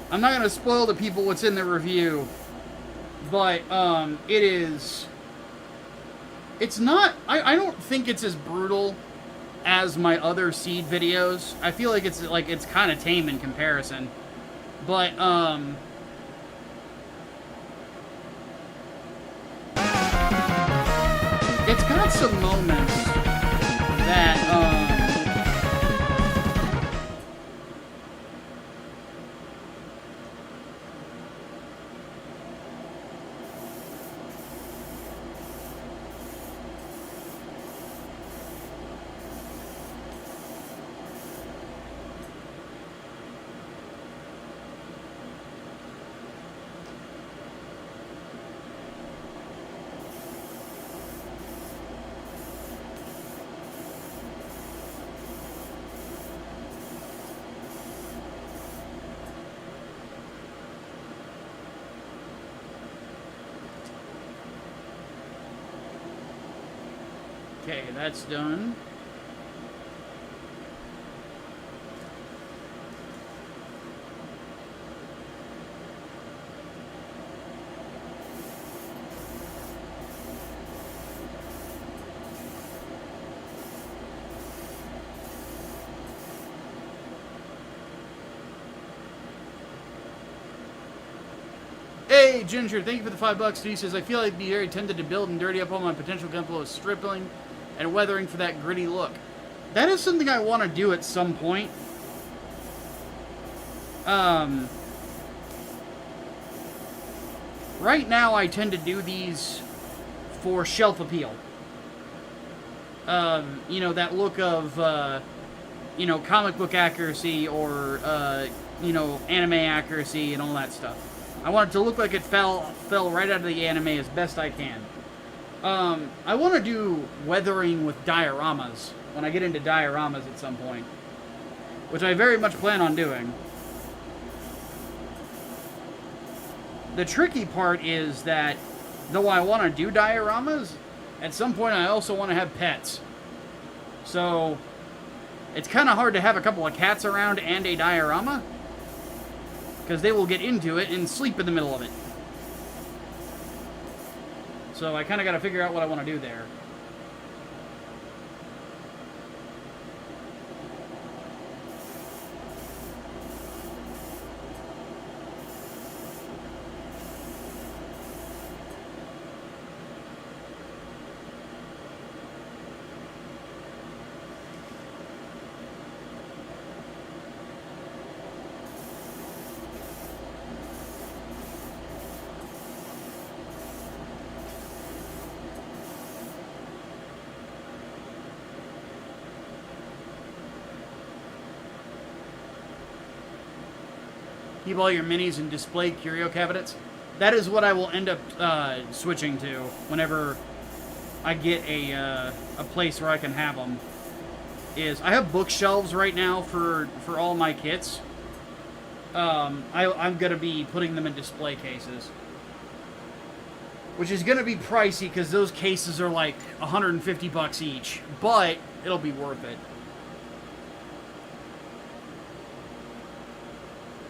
I'm not going to spoil to people what's in the review, but it is... It's not... I don't think it's as brutal as my other Seed videos. I feel like it's kind of tame in comparison. But, it's got some moments that, okay, that's done. Hey, Ginger, thank you for the $5. He says, I feel like I'd be very tempted to build and dirty up all my potential gunpowder with stripling and weathering for that gritty look. That is something I want to do at some point. Right now, I tend to do these for shelf appeal. You know, that look of, you know, comic book accuracy or, you know, anime accuracy and all that stuff. I want it to look like it fell right out of the anime as best I can. I want to do weathering with dioramas when I get into dioramas at some point, which I very much plan on doing. The tricky part is that, though I want to do dioramas, at some point I also want to have pets. So, it's kind of hard to have a couple of cats around and a diorama, because they will get into it and sleep in the middle of it. So I kind of got to figure out what I want to do there. Keep all your minis in display curio cabinets. That is what I will end up switching to whenever I get a place where I can have them. I have bookshelves right now for all my kits. I'm going to be putting them in display cases. Which is going to be pricey because those cases are like $150 each. But it'll be worth it.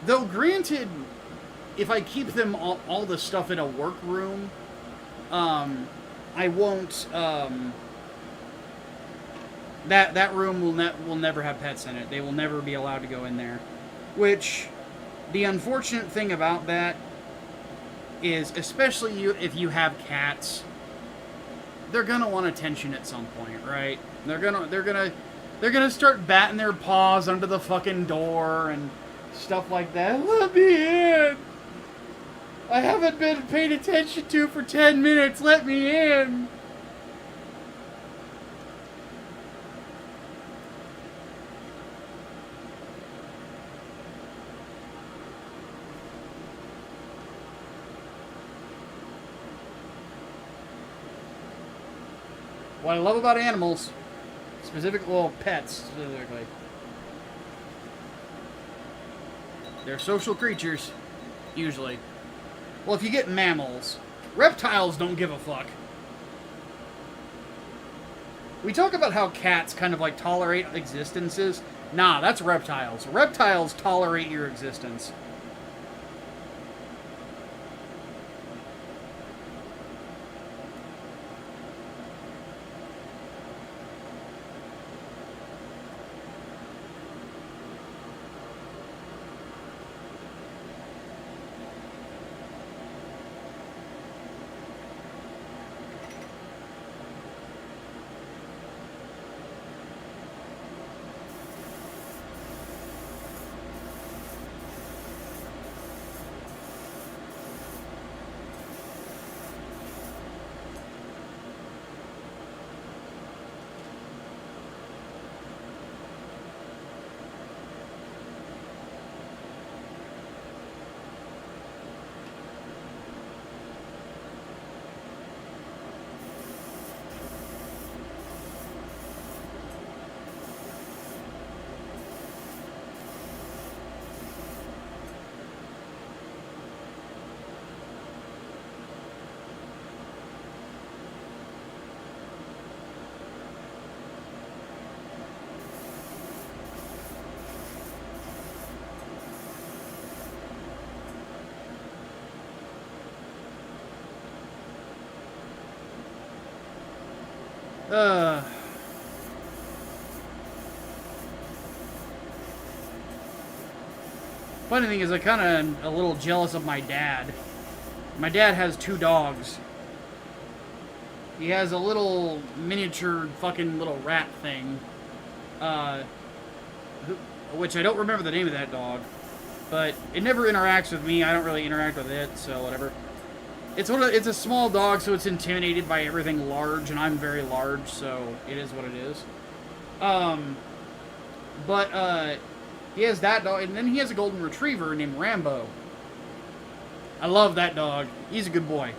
Though, granted, if I keep them all the stuff in a workroom, I won't, that room will never have pets in it. They will never be allowed to go in there. Which, the unfortunate thing about that is, especially if you have cats, they're gonna want attention at some point, right? They're gonna start batting their paws under the fucking door and stuff like that. Let me in! I haven't been paid attention to for 10 minutes. Let me in! What I love about animals, well, pets specifically, they're social creatures, usually. Well, if you get mammals, reptiles don't give a fuck. We talk about how cats kind of like tolerate existences. Nah, that's reptiles. Reptiles tolerate your existence. Funny thing is, I kind of a little jealous of my dad. My dad has 2 dogs. He has a little miniature fucking little rat thing. Which I don't remember the name of that dog. But it never interacts with me. I don't really interact with it, so whatever. It's a small dog, so it's intimidated by everything large, and I'm very large, so it is what it is. He has that dog, and then he has a golden retriever named Rambo. I love that dog. He's a good boy.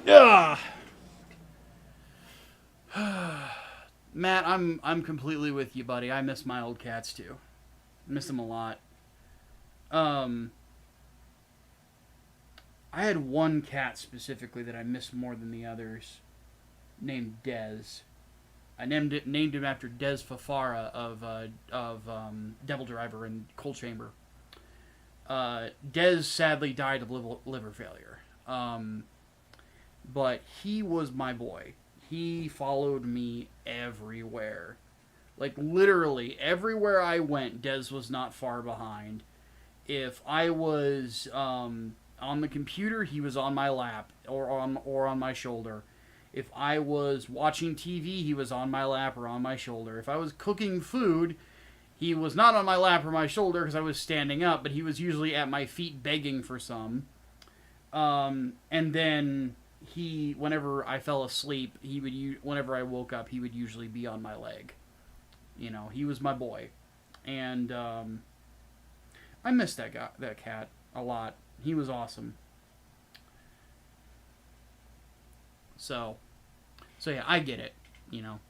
Yeah. Matt, I'm completely with you, buddy. I miss my old cats too. I miss them a lot. I had one cat specifically that I miss more than the others, named Dez. I named him after Dez Fafara of Devil Driver and Cold Chamber. Dez sadly died of liver failure. But he was my boy. He followed me everywhere. Like, literally, everywhere I went, Dez was not far behind. If I was on the computer, he was on my lap or on my shoulder. If I was watching TV, he was on my lap or on my shoulder. If I was cooking food, he was not on my lap or my shoulder because I was standing up, but he was usually at my feet begging for some. And then whenever I fell asleep, whenever I woke up, he would usually be on my leg. You know, he was my boy. And I miss that cat a lot. He was awesome. So yeah, I get it, you know.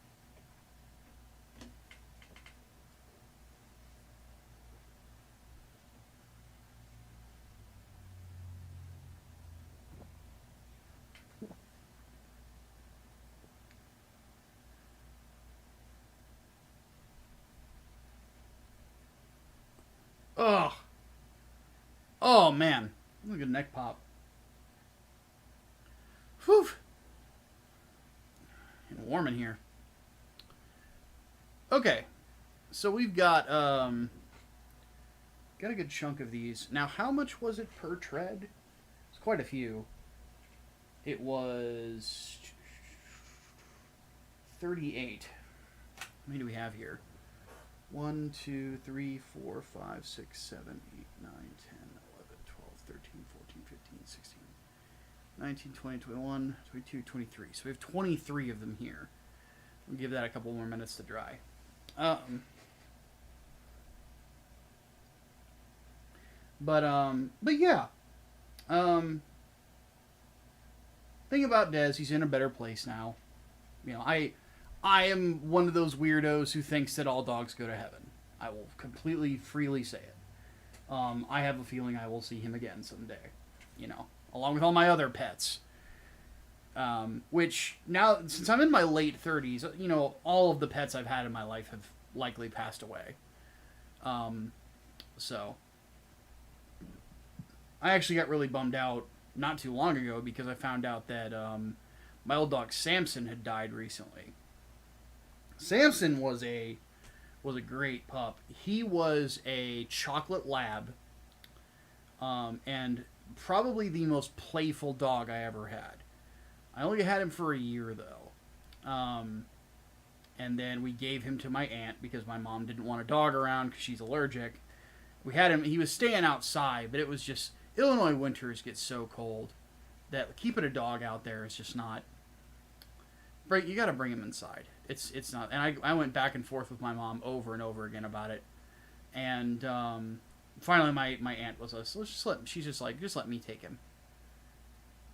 Ugh. Oh, man. Look at neck pop. Whew. Getting warm in here. Okay. So we've got a good chunk of these. Now, how much was it per tread? It's quite a few. It was 38. How many do we have here? 1, 2, 3, 4, 5, 6, 7, 8, 9, 10, 11, 12, 13, 14, 15, 16, 19, 20, 21, 22, 23. So we have 23 of them here. We'll give that a couple more minutes to dry. But yeah. Thing about Dez, he's in a better place now. You know, I am one of those weirdos who thinks that all dogs go to heaven. I will completely freely say it. I have a feeling I will see him again someday. You know, along with all my other pets. Which, now, since I'm in my late 30s, you know, all of the pets I've had in my life have likely passed away. So, I actually got really bummed out not too long ago because I found out that my old dog Samson had died recently. Samson was a great pup. He was a chocolate lab, and probably the most playful dog I ever had. I only had him for a year though, and then we gave him to my aunt because my mom didn't want a dog around because she's allergic. We had him. He was staying outside, but it was just Illinois winters get so cold that keeping a dog out there is just not. Right, you got to bring him inside. It's not, and I went back and forth with my mom over and over again about it, and finally my aunt was like, she's just like, just let me take him.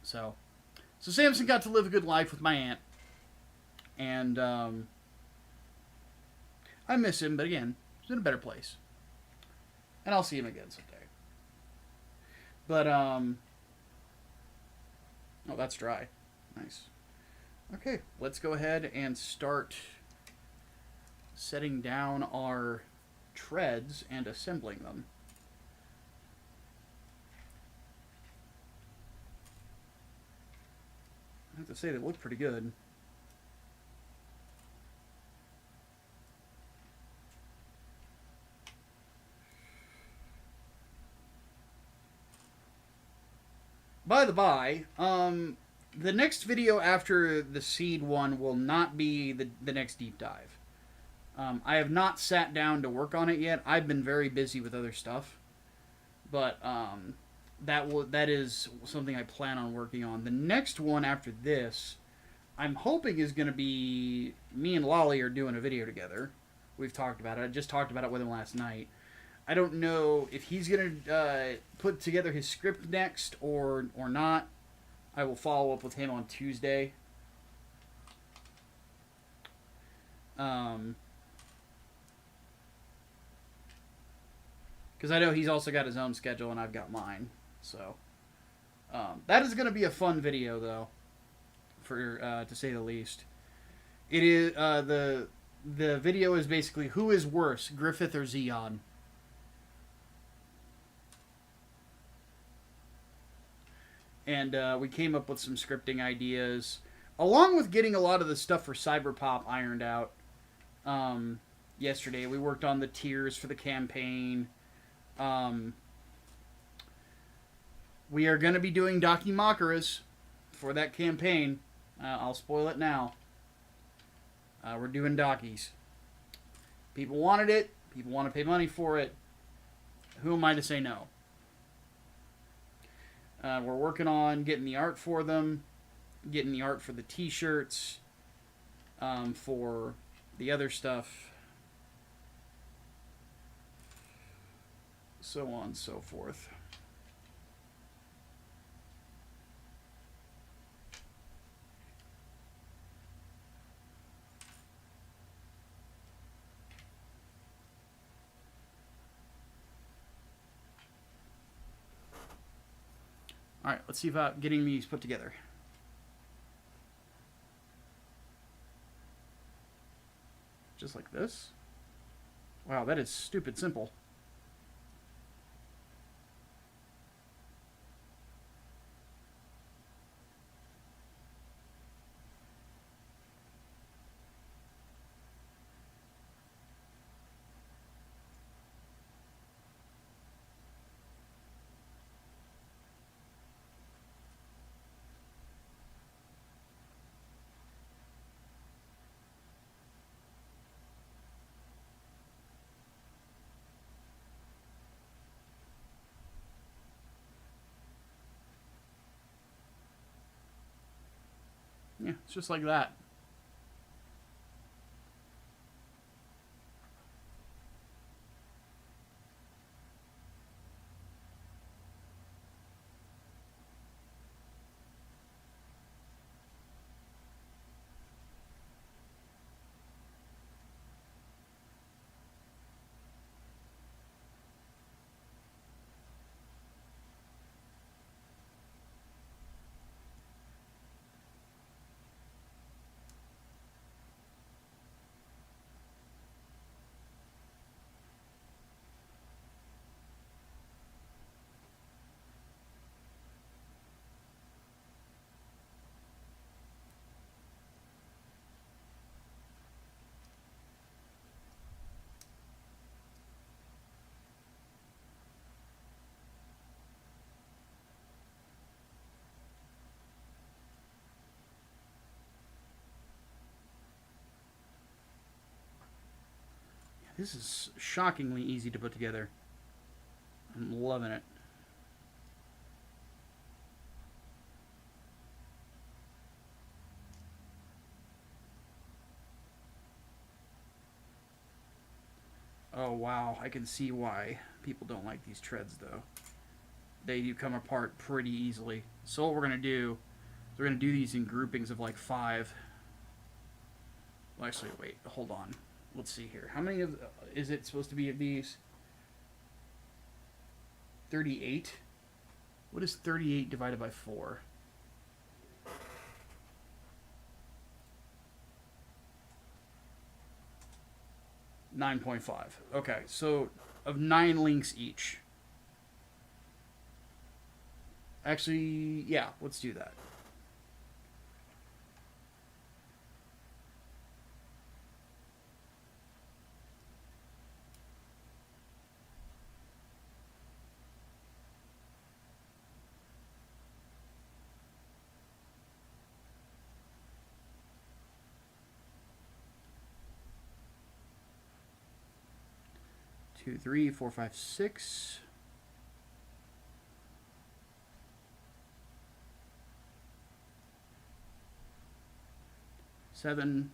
So Samson got to live a good life with my aunt, and I miss him, but again, he's in a better place, and I'll see him again someday. But oh, that's dry, nice. Okay, let's go ahead and start setting down our treads and assembling them. I have to say, they look pretty good. By the by, the next video after the seed one will not be the next deep dive. I have not sat down to work on it yet. I've been very busy with other stuff. But that is something I plan on working on. The next one after this, I'm hoping is going to be me and Lolly are doing a video together. We've talked about it. I just talked about it with him last night. I don't know if he's going to put together his script next or not. I will follow up with him on Tuesday. Because I know he's also got his own schedule and I've got mine. So that is going to be a fun video, though, for to say the least. It is the video is basically who is worse, Griffith or Zeon. And we came up with some scripting ideas, along with getting a lot of the stuff for Cyberpop ironed out. Yesterday, we worked on the tiers for the campaign. We are going to be doing Dakimakuras for that campaign. I'll spoil it now. We're doing Dakis. People wanted it. People want to pay money for it. Who am I to say no? We're working on getting the art for them, getting the art for the t-shirts, for the other stuff, so on and so forth. Alright, let's see about getting these put together. Just like this. Wow, that is stupid simple. Yeah, it's just like that. This is shockingly easy to put together. I'm loving it. Oh wow, I can see why people don't like these treads though. They do come apart pretty easily. So what we're going to do, we're going to do these in groupings of like 5. Well, actually, wait, hold on. Let's see here. How many of is it supposed to be of these? 38? What is 38 divided by 4? $9.5. Okay, so of 9 links each. Actually, yeah, let's do that. Two, 3, 4, 5, 6. 7.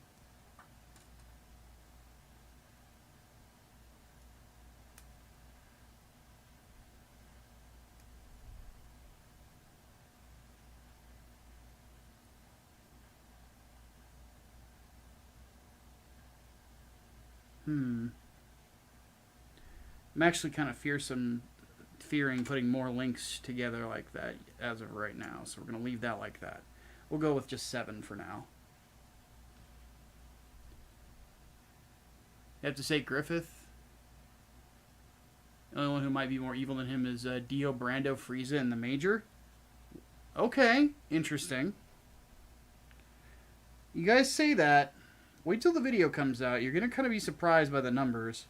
'm actually kind of fearing putting more links together like that as of right now, so we're going to leave that like that. We'll go with just 7 for now. You have to say Griffith. The only one who might be more evil than him is Dio, Brando, Frieza, and the Major. Okay, interesting. You guys say that. Wait till the video comes out. You're going to kind of be surprised by the numbers.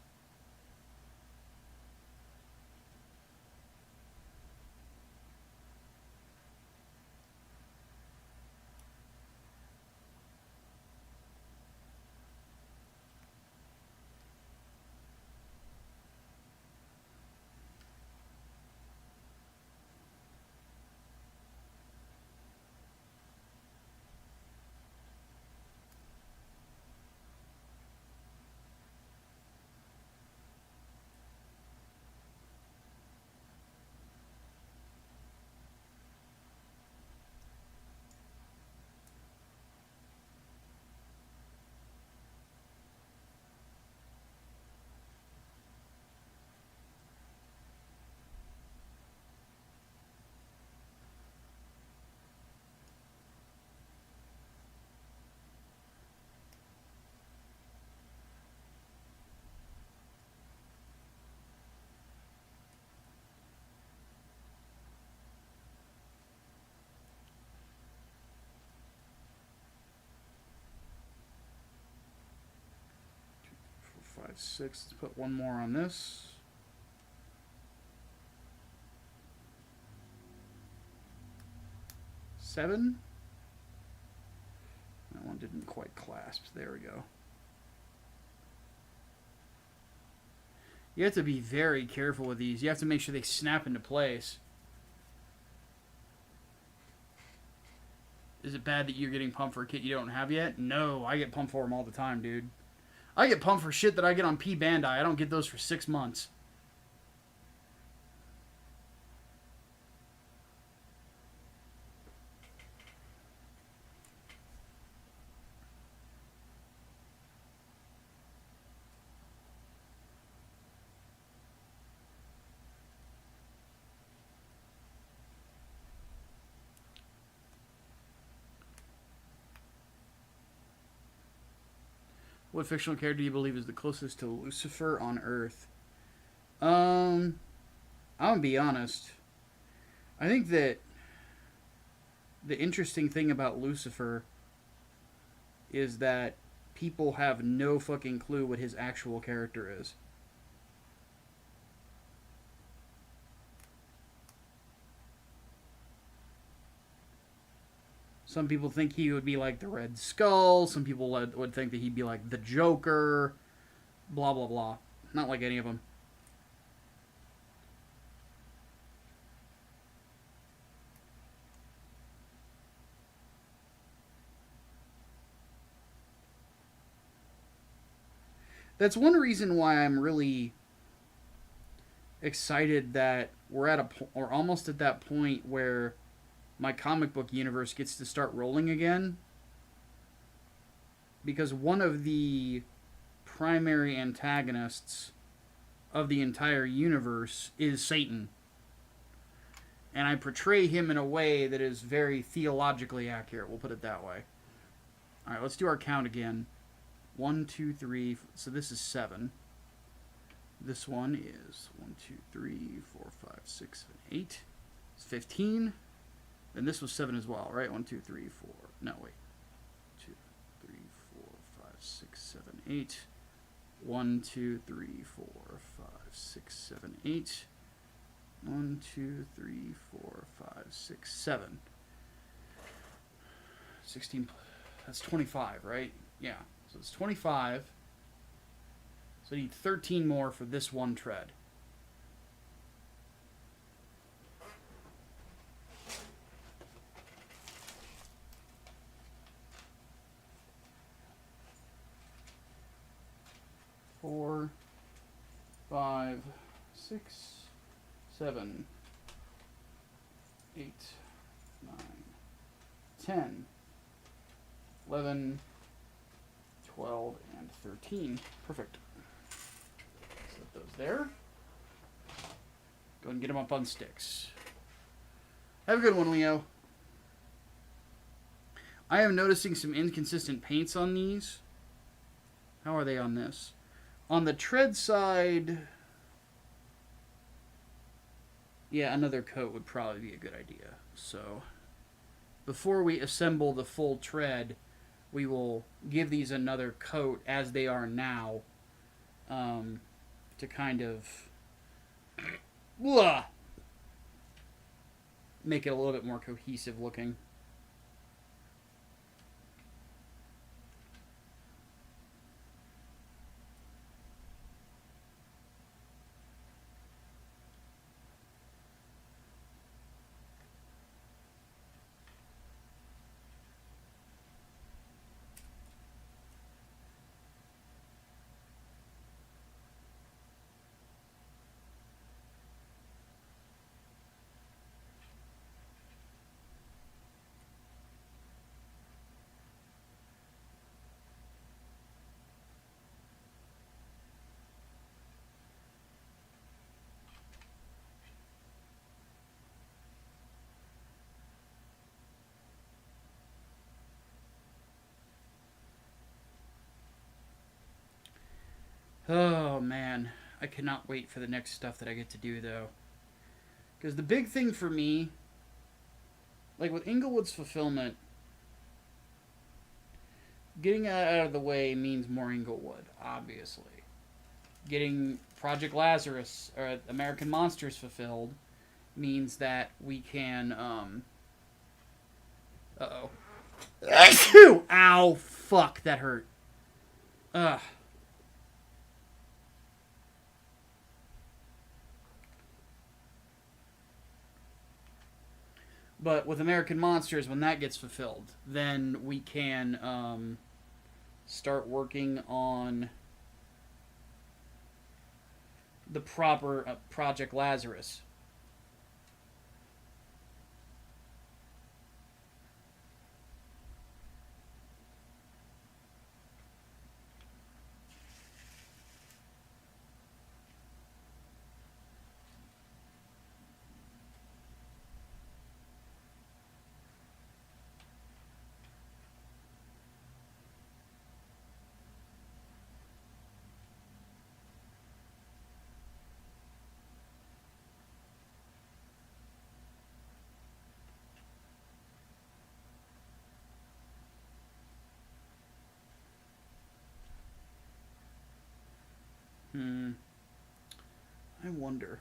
Five, 6. Let's put one more on this. Seven. That one didn't quite clasp. There we go. You have to be very careful with these. You have to make sure they snap into place. Is it bad that you're getting pumped for a kit you don't have yet? No, I get pumped for them all the time, dude. I get pumped for shit that I get on P Bandai. I don't get those for 6 months. What fictional character do you believe is the closest to Lucifer on Earth? I'm gonna be honest. I think that the interesting thing about Lucifer is that people have no fucking clue what his actual character is. Some people think he would be like the Red Skull. Some people would think that he'd be like the Joker. Blah, blah, blah. Not like any of them. That's one reason why I'm really excited that we're at or almost at that point where my comic book universe gets to start rolling again. Because one of the primary antagonists of the entire universe is Satan. And I portray him in a way that is very theologically accurate. We'll put it that way. Alright, let's do our count again. 1, 2, 3. So this is 7. This one is 1, 2, 3, 4, 5, 6, 7, 8. It's 15. And this was 7 as well, right? 1, 2, 3, 4. No, wait. 2, 3, 4, 5, 6, 7, 8. 1, 2, 3, 4, 5, 6, 7, 8. 1, 2, 3, 4, 5, 6, 7. 16. That's 25, right? Yeah. So it's 25. So I need 13 more for this one tread. Four, 5, 6, 7, 8, 9, 10, 11, 12, and 13. Perfect. Set those there. Go and get them up on sticks. Have a good one, Leo. I am noticing some inconsistent paints on these. How are they on this? On the tread side, yeah, another coat would probably be a good idea. So, before we assemble the full tread, we will give these another coat as they are now, to kind of make it a little bit more cohesive looking. Oh, man. I cannot wait for the next stuff that I get to do, though. Because the big thing for me, like with Inglewood's fulfillment, getting that out of the way means more Inglewood, obviously. Getting Project Lazarus, or American Monsters fulfilled, means that we can, uh-oh. Ow! Fuck, that hurt. Ugh. But with American Monsters, when that gets fulfilled, then we can start working on the proper Project Lazarus. I wonder.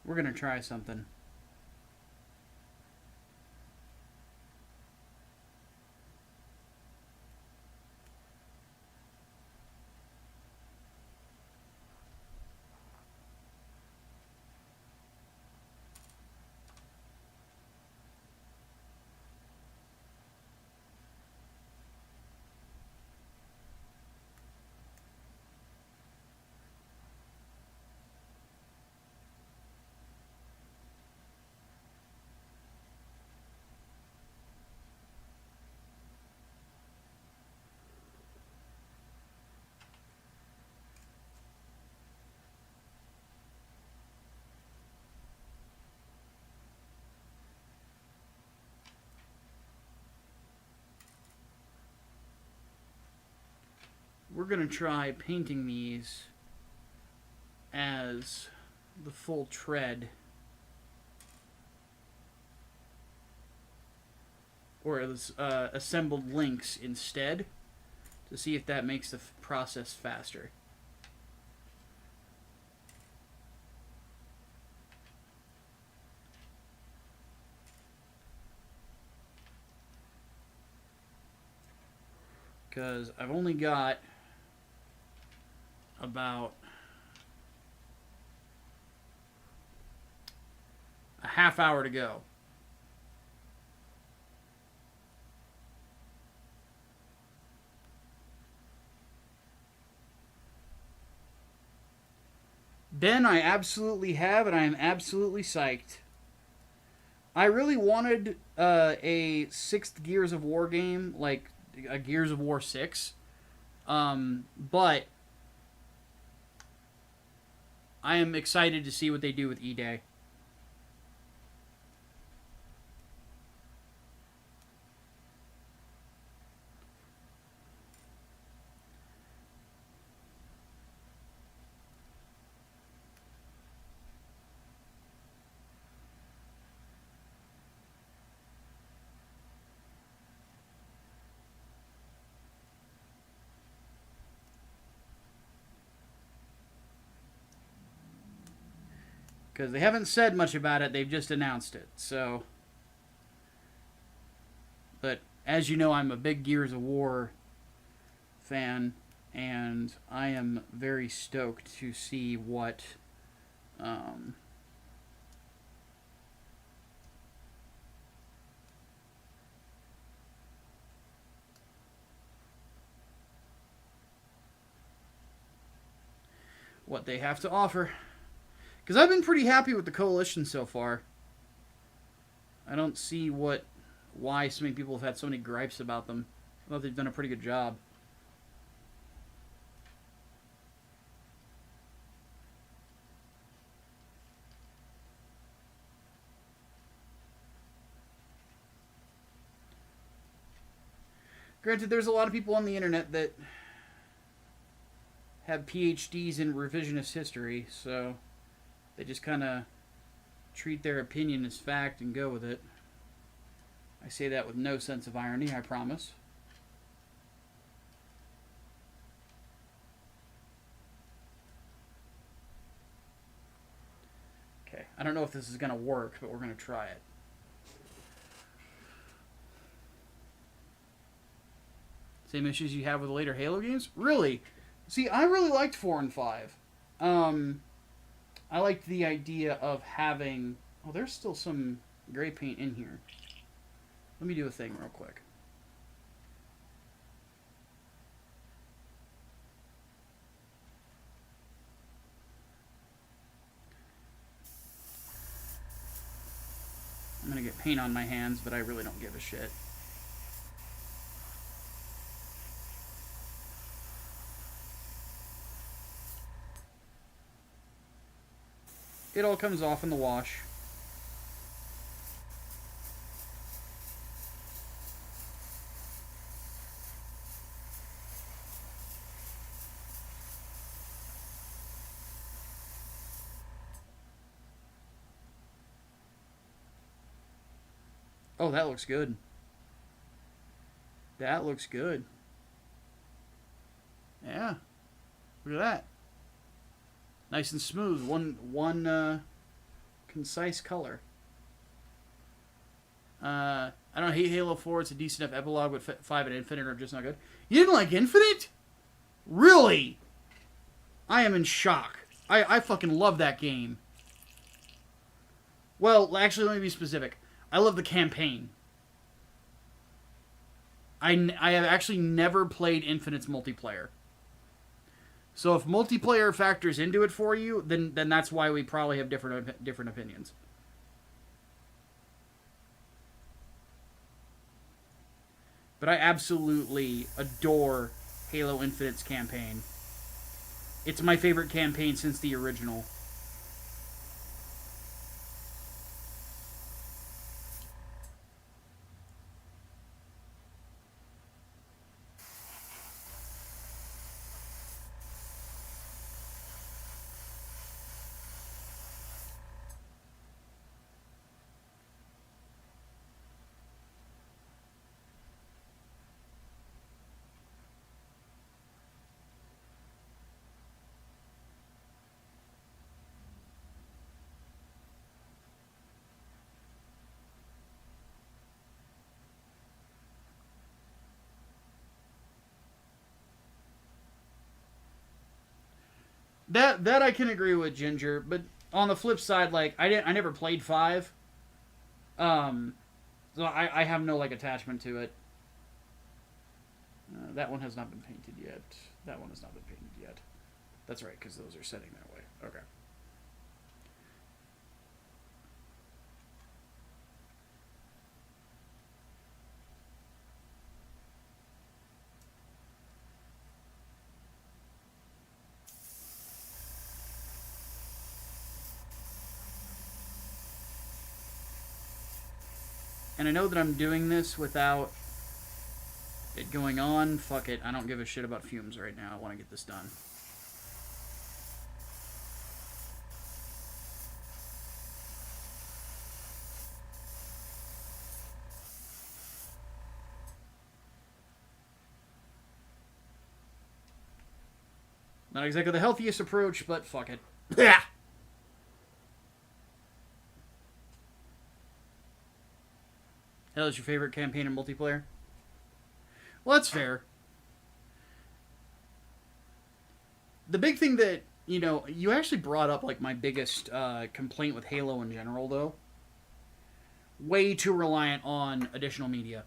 We're going to try something. We're going to try painting these as the full tread, or as assembled links instead, to see if that makes the process faster. Because I've only got about a half hour to go. Ben, I absolutely have, and I am absolutely psyched. I really wanted a 6th Gears of War game, like a Gears of War 6, but I am excited to see what they do with E-Day. Because they haven't said much about it, they've just announced it, so... But, as you know, I'm a big Gears of War fan, and I am very stoked to see what... what they have to offer. Because I've been pretty happy with the Coalition so far. I don't see why so many people have had so many gripes about them. I thought they've done a pretty good job. Granted, there's a lot of people on the internet that have PhDs in revisionist history, so they just kind of treat their opinion as fact and go with it. I say that with no sense of irony, I promise. Okay, I don't know if this is going to work, but we're going to try it. Same issues you have with the later Halo games? Really? See, I really liked 4 and 5. I liked the idea of having... Oh, there's still some gray paint in here. Let me do a thing real quick. I'm going to get paint on my hands, but I really don't give a shit. It all comes off in the wash. Oh, that looks good. That looks good. Yeah. Look at that. Nice and smooth. One concise color. I don't hate Halo 4. It's a decent enough epilogue, but 5 and Infinite are just not good. You didn't like Infinite? Really? I am in shock. I fucking love that game. Well, actually, let me be specific. I love the campaign. I have actually never played Infinite's multiplayer. So if multiplayer factors into it for you, then that's why we probably have different opinions. But I absolutely adore Halo Infinite's campaign. It's my favorite campaign since the original. That I can agree with, Ginger, but on the flip side, like I never played 5. So I have no like attachment to it. That one has not been painted yet. That one has not been painted yet. That's right, because those are setting that way. Okay. And I know that I'm doing this without it going on. Fuck it. I don't give a shit about fumes right now. I want to get this done. Not exactly the healthiest approach, but fuck it. Yeah. Hell, is your favorite campaign in multiplayer? Well, that's fair. The big thing that, you actually brought up, like, my biggest complaint with Halo in general, though. Way too reliant on additional media.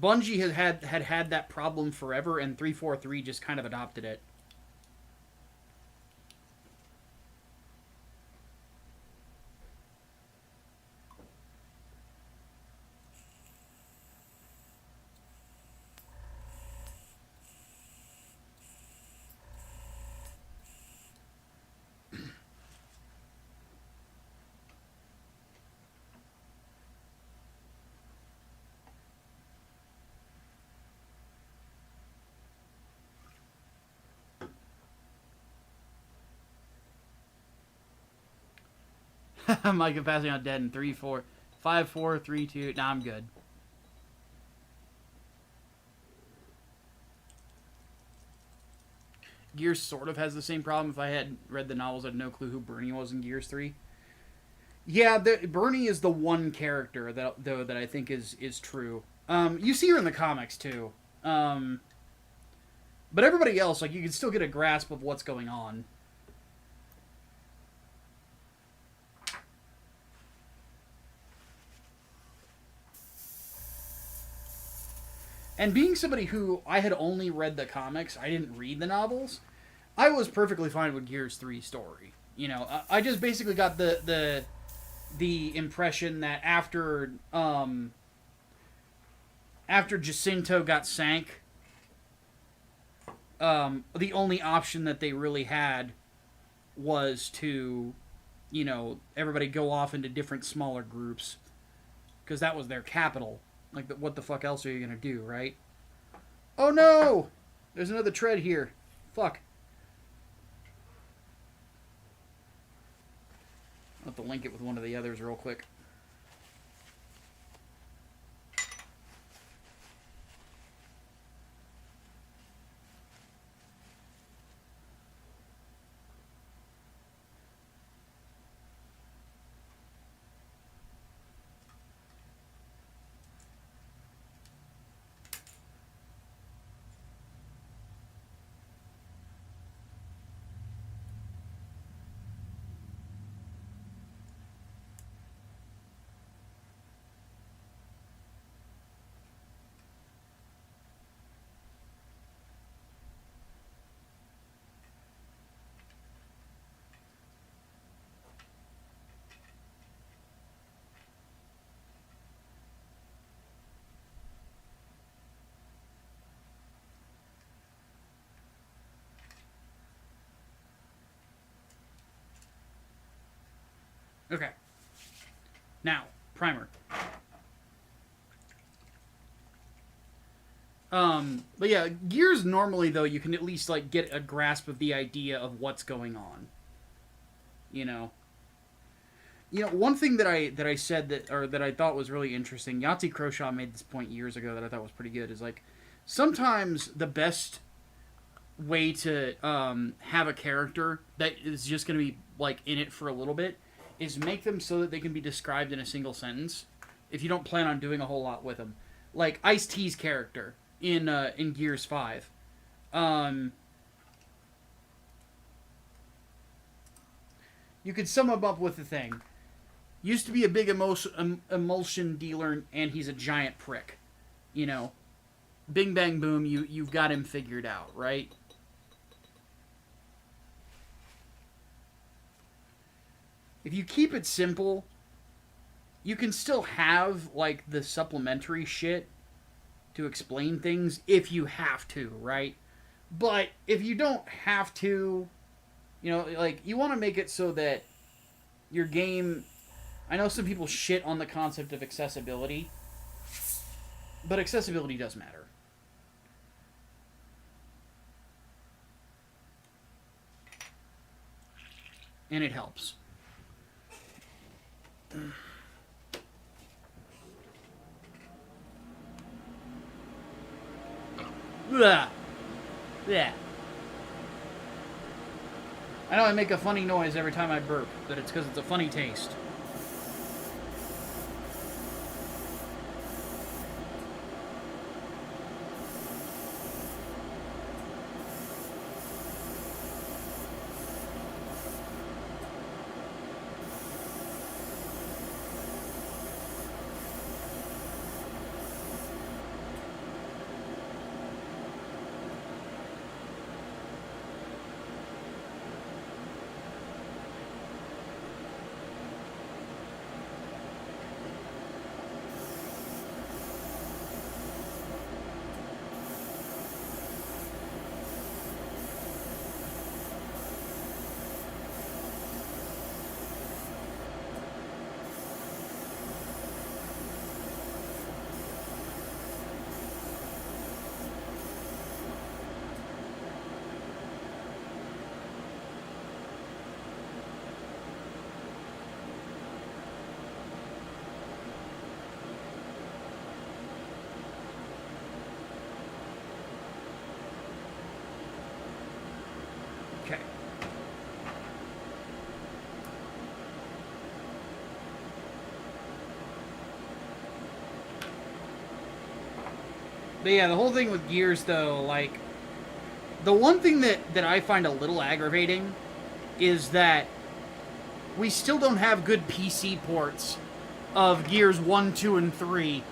Bungie had that problem forever, and 343 just kind of adopted it. Micah passing out dead in 3, 4, 5, 4, 3, 2. Nah, I'm good. Gears sort of has the same problem. If I had read the novels, I had no clue who Bernie was in Gears 3. Yeah, Bernie is the one character that I think is true. You see her in the comics too. But everybody else, like, you can still get a grasp of what's going on. And being somebody who I had only read the comics, I didn't read the novels, I was perfectly fine with Gears 3's story. You know, I just basically got the impression that after Jacinto got sank, the only option that they really had was to, you know, everybody go off into different smaller groups, because that was their capital. Like, what the fuck else are you gonna do, right? Oh no! There's another tread here. Fuck. I'll have to link it with one of the others real quick. Okay. Now, primer. But yeah, Gears normally, though, you can at least, like, get a grasp of the idea of what's going on. You know? You know, one thing that I said that I thought was really interesting, Yahtzee Croshaw made this point years ago that I thought was pretty good, is, like, sometimes the best way to have a character that is just going to be, like, in it for a little bit is make them so that they can be described in a single sentence if you don't plan on doing a whole lot with them. Like Ice-T's character in Gears 5. You could sum him up with the thing. Used to be a big emulsion dealer, and he's a giant prick. You know, bing bang boom, you've got him figured out, right? If you keep it simple, you can still have, like, the supplementary shit to explain things if you have to, right? But if you don't have to, you know, like, you want to make it so that your game... I know some people shit on the concept of accessibility, but accessibility does matter. And it helps. Blah. Yeah. I know I make a funny noise every time I burp, but it's because it's a funny taste. Okay. But yeah, the whole thing with Gears, though, like, the one thing that I find a little aggravating is that we still don't have good PC ports of Gears 1, 2, and 3.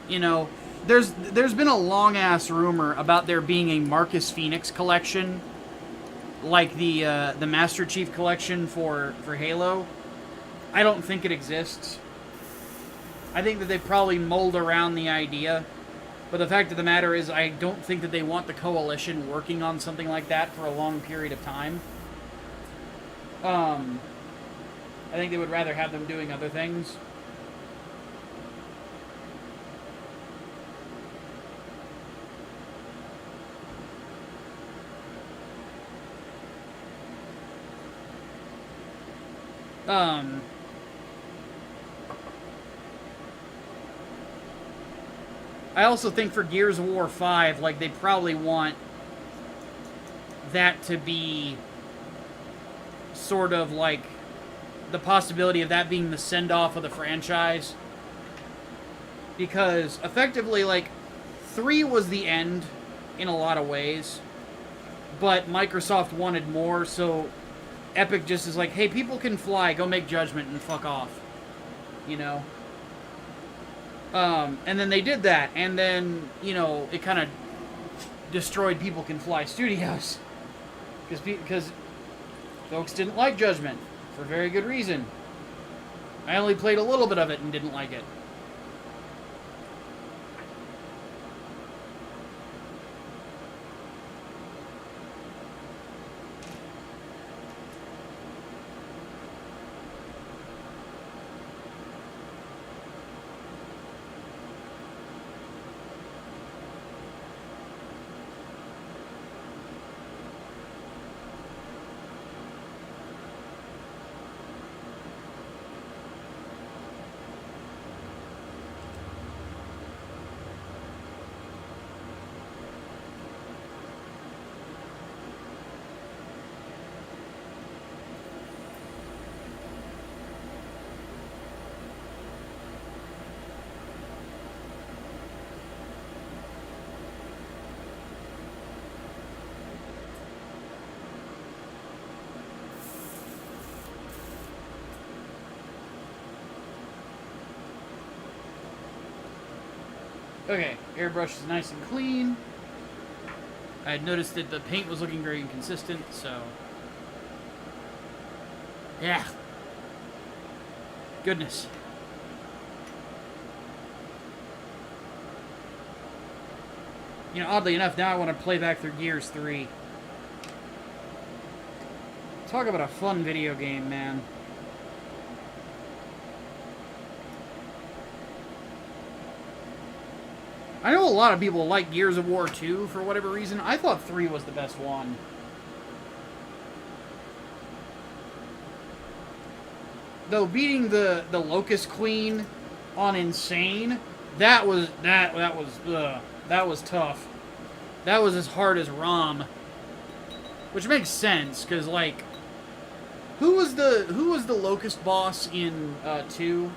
You know, there's been a long-ass rumor about there being a Marcus Phoenix collection, like the Master Chief collection for Halo. I don't think it exists. I think that they probably mulled around the idea. But the fact of the matter is, I don't think that they want the Coalition working on something like that for a long period of time. I think they would rather have them doing other things. I also think for Gears of War 5, like, they probably want that to be sort of like the possibility of that being the send-off of the franchise. Because effectively, like, 3 was the end in a lot of ways, but Microsoft wanted more, so Epic just is like, hey, people can fly, go make Judgment and fuck off. You know? And then they did that, and then, you know, it kind of destroyed People Can Fly Studios. Because folks didn't like Judgment, for very good reason. I only played a little bit of it and didn't like it. Okay, airbrush is nice and clean. I had noticed that the paint was looking very inconsistent, so... yeah. Goodness. You know, oddly enough, now I want to play back through Gears 3. Talk about a fun video game, man. I know a lot of people like Gears of War 2 for whatever reason. I thought 3 was the best one. Though beating the Locust Queen on Insane, that was tough. That was as hard as ROM. Which makes sense, because like who was the Locust boss in 2?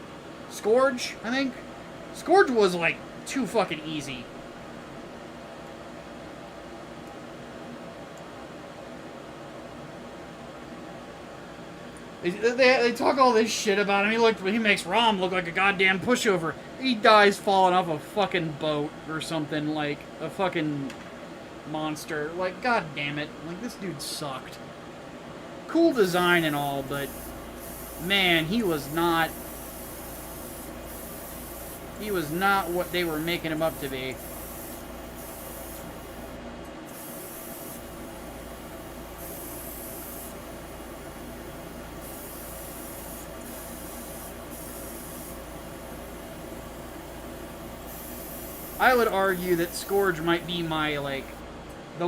Scourge, I think? Scourge was like too fucking easy. They talk all this shit about him. He makes Rom look like a goddamn pushover. He dies falling off a fucking boat or something, like a fucking monster. Like, god damn it. Like, this dude sucked. Cool design and all, but man, he was not what they were making him up to be. I would argue that Scourge might be my, like, the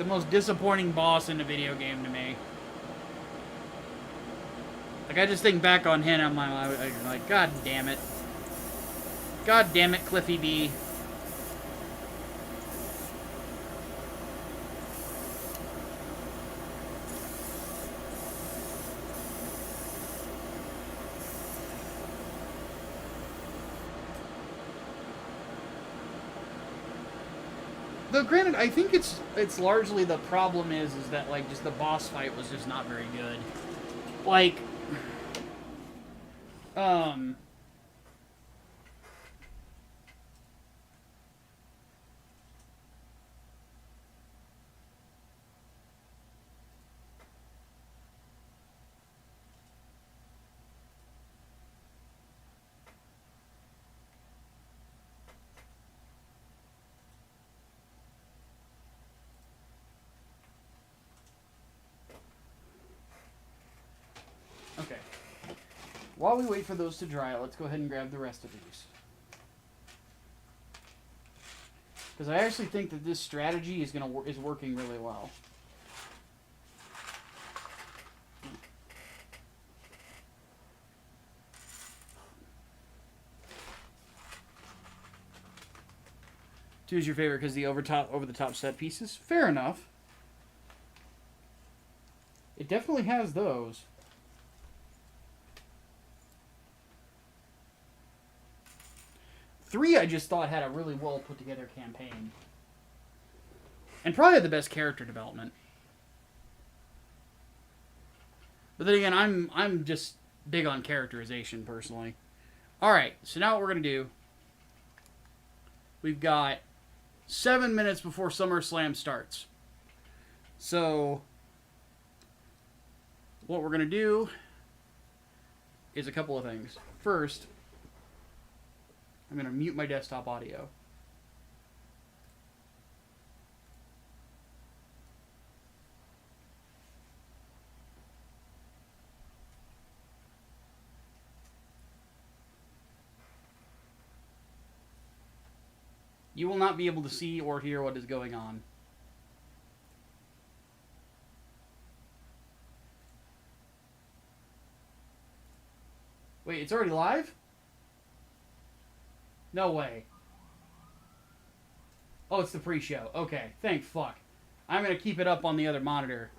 most disappointing boss in a video game to me. Like, I just think back on him, I'm like, god damn it. God damn it, Cliffy B. Though, granted, I think it's largely the problem is that, like, just the boss fight was just not very good. Like, okay. While we wait for those to dry, let's go ahead and grab the rest of these. Because I actually think that this strategy is working really well. Two is your favorite because the over the top set pieces. Fair enough. It definitely has those. Three, I just thought had a really well put together campaign, and probably had the best character development. But then again, I'm just big on characterization personally. All right, so now what we're gonna do? We've got 7 minutes before SummerSlam starts. So what we're gonna do is a couple of things. First, I'm going to mute my desktop audio. You will not be able to see or hear what is going on. Wait, it's already live? No way. Oh, it's the pre-show. Okay, thank fuck. I'm going to keep it up on the other monitor.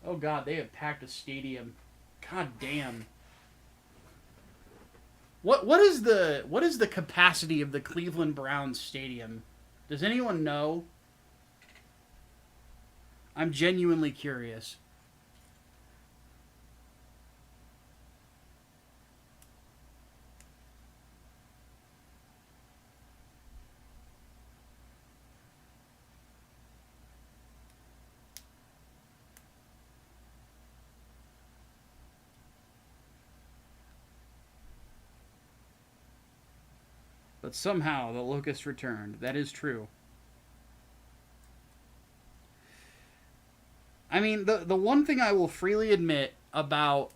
Oh god, they have packed a stadium. God damn. What is the capacity of the Cleveland Browns stadium? Does anyone know? I'm genuinely curious. But somehow the locust returned. That is true. I mean, the one thing I will freely admit about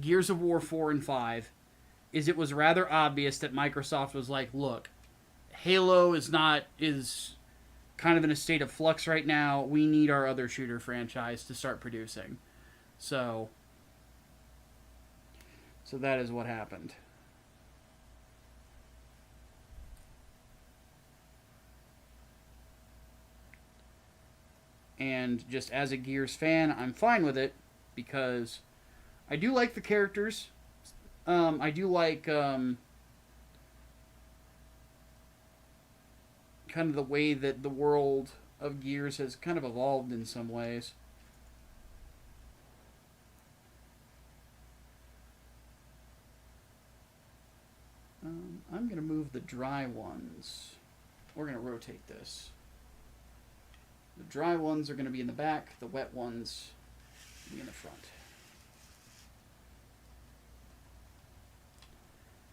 Gears of War 4 and 5 is it was rather obvious that Microsoft was like, look, Halo is kind of in a state of flux right now. We need our other shooter franchise to start producing. So that is what happened. And just as a Gears fan, I'm fine with it because I do like the characters. I do like kind of the way that the world of Gears has kind of evolved in some ways. I'm going to move the dry ones. We're going to rotate this. The dry ones are going to be in the back. The wet ones will be in the front.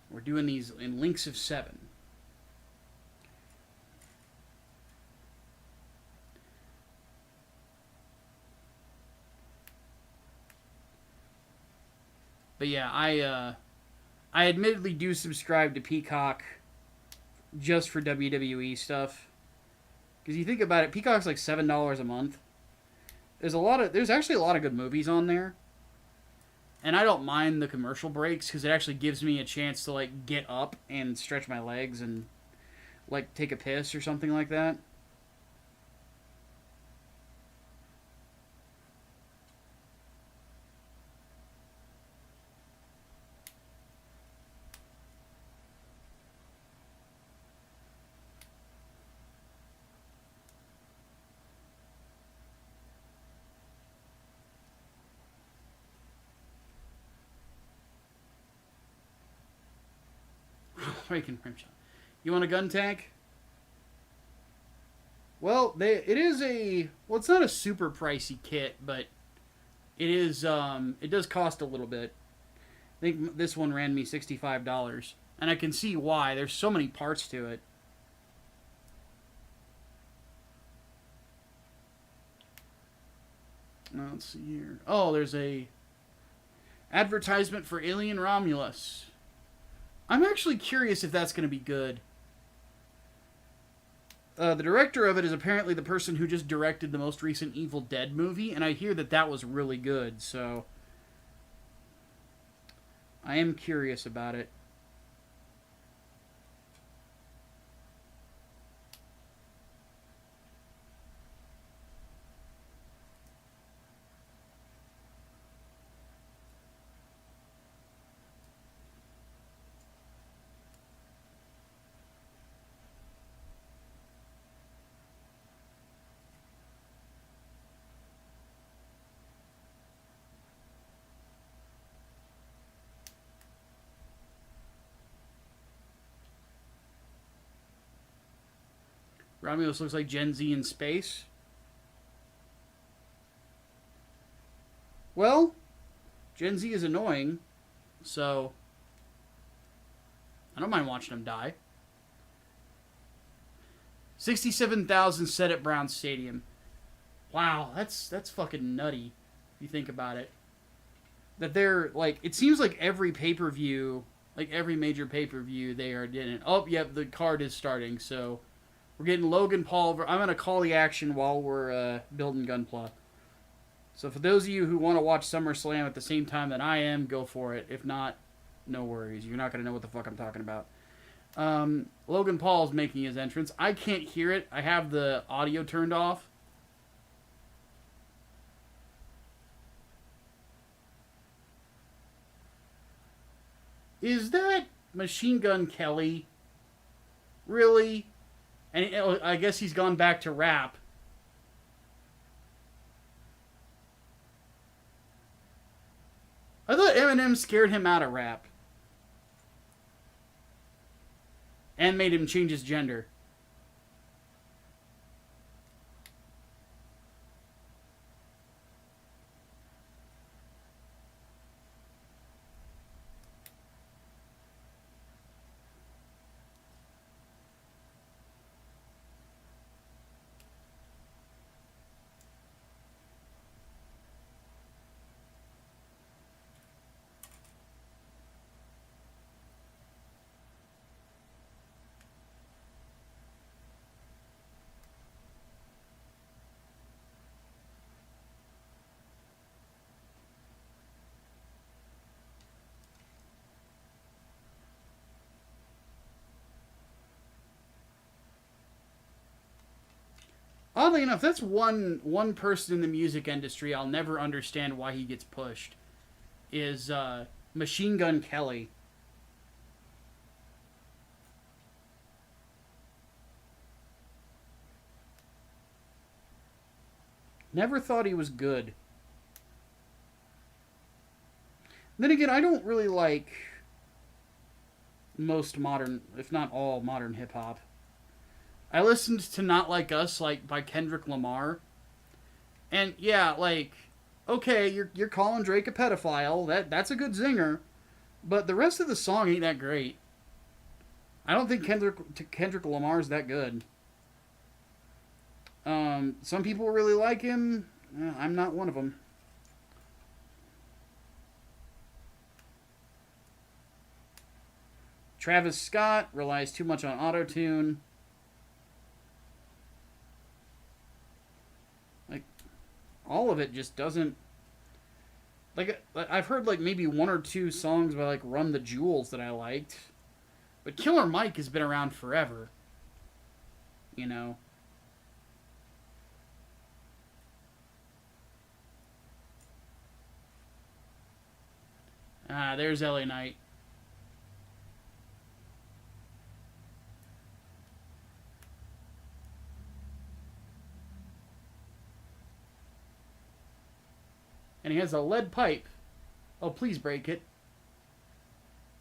We're doing these in links of 7. But yeah, I admittedly do subscribe to Peacock just for WWE stuff. Because you think about it, Peacock's like $7 a month. There's actually a lot of good movies on there. And I don't mind the commercial breaks because it actually gives me a chance to like get up and stretch my legs and like take a piss or something like that. Breaking rim shot. You want a gun tank? Well, it is a... Well, it's not a super pricey kit, but it is... it does cost a little bit. I think this one ran me $65. And I can see why. There's so many parts to it. Now, let's see here. Oh, there's a advertisement for Alien Romulus. I'm actually curious if that's going to be good. The director of it is apparently the person who just directed the most recent Evil Dead movie, and I hear that that was really good, so I am curious about it. Romulus looks like Gen Z in space. Well, Gen Z is annoying, so I don't mind watching them die. 67,000 set at Brown Stadium. Wow, that's fucking nutty if you think about it. That they're, like, it seems like every pay-per-view, like every major pay-per-view, they are doing it. Oh, yep, the card is starting, so we're getting Logan Paul. I'm going to call the action while we're building Gunpla. So for those of you who want to watch SummerSlam at the same time that I am, go for it. If not, no worries. You're not going to know what the fuck I'm talking about. Logan Paul's making his entrance. I can't hear it. I have the audio turned off. Is that Machine Gun Kelly? Really? And I guess he's gone back to rap. I thought Eminem scared him out of rap. And made him change his gender. Oddly enough, that's one person in the music industry I'll never understand why he gets pushed. Is Machine Gun Kelly. Never thought he was good. Then again, I don't really like most modern, if not all, modern hip-hop. I listened to Not Like Us, like, by Kendrick Lamar. And, yeah, like, okay, you're calling Drake a pedophile. That's a good zinger. But the rest of the song ain't that great. I don't think Kendrick Lamar's that good. Some people really like him. I'm not one of them. Travis Scott relies too much on auto-tune. Like, all of it just doesn't... Like, I've heard, like, maybe one or two songs by, like, Run the Jewels that I liked. But Killer Mike has been around forever. You know? Ah, there's LA Knight. And he has a lead pipe. Oh, please break it.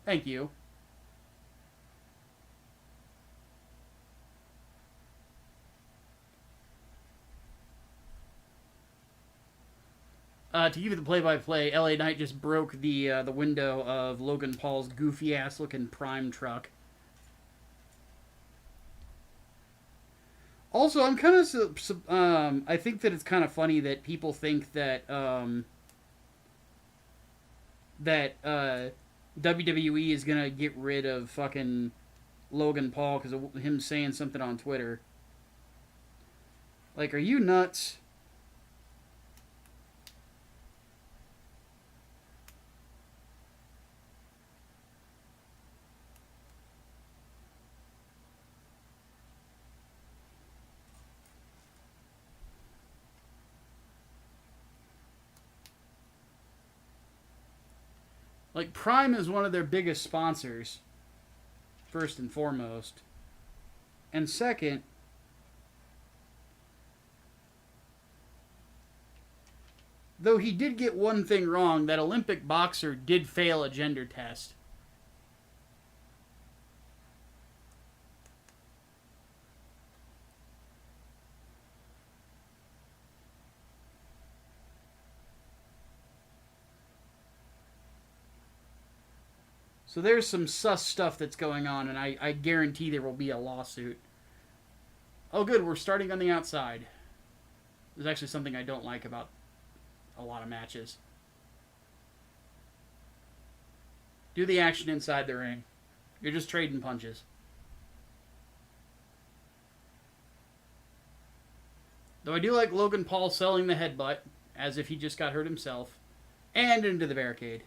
Thank you. To give you the play-by-play, LA Knight just broke the window of Logan Paul's goofy-ass looking Prime truck. Also, I'm kind of I think that it's kind of funny that people think that WWE is gonna get rid of fucking Logan Paul because of him saying something on Twitter. Like, are you nuts? Like, Prime is one of their biggest sponsors, first and foremost. And second, though he did get one thing wrong, that Olympic boxer did fail a gender test. So there's some sus stuff that's going on, and I guarantee there will be a lawsuit. Oh good, we're starting on the outside. There's actually something I don't like about a lot of matches. Do the action inside the ring. You're just trading punches. Though I do like Logan Paul selling the headbutt, as if he just got hurt himself, and into the barricade.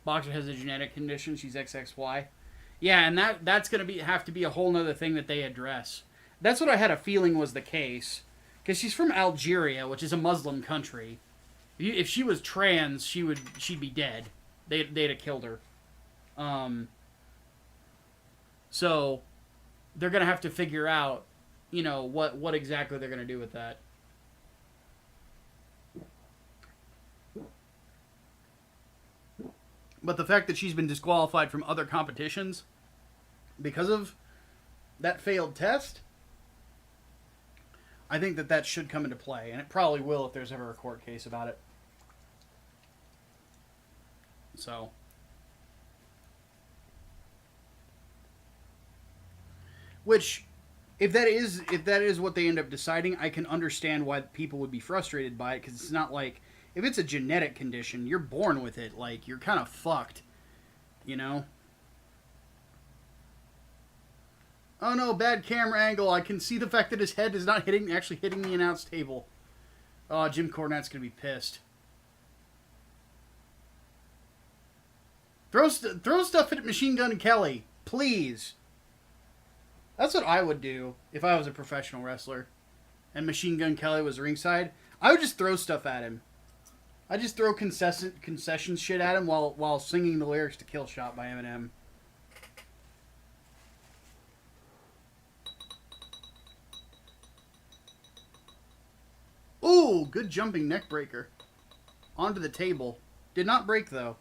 Boxer has a genetic condition. She's XXY. Yeah, and that's going to have to be a whole nother thing that they address. That's what I had a feeling was the case. Because she's from Algeria, which is a Muslim country. If she was trans, she'd be dead. They'd have killed her. So they're going to have to figure out, you know, what exactly they're going to do with that. But the fact that she's been disqualified from other competitions because of that failed test, I think that should come into play. And it probably will if there's ever a court case about it. So. Which, if that is what they end up deciding, I can understand why people would be frustrated by it. Because it's not like... If it's a genetic condition, you're born with it. Like, you're kind of fucked. You know? Oh no, bad camera angle. I can see the fact that his head is not actually hitting the announce table. Oh, Jim Cornette's going to be pissed. Throw stuff at Machine Gun Kelly. Please. That's what I would do if I was a professional wrestler. And Machine Gun Kelly was ringside. I would just throw stuff at him. I just throw concession shit at him while singing the lyrics to Kill Shot by Eminem. Ooh, good jumping neck breaker. Onto the table. Did not break though.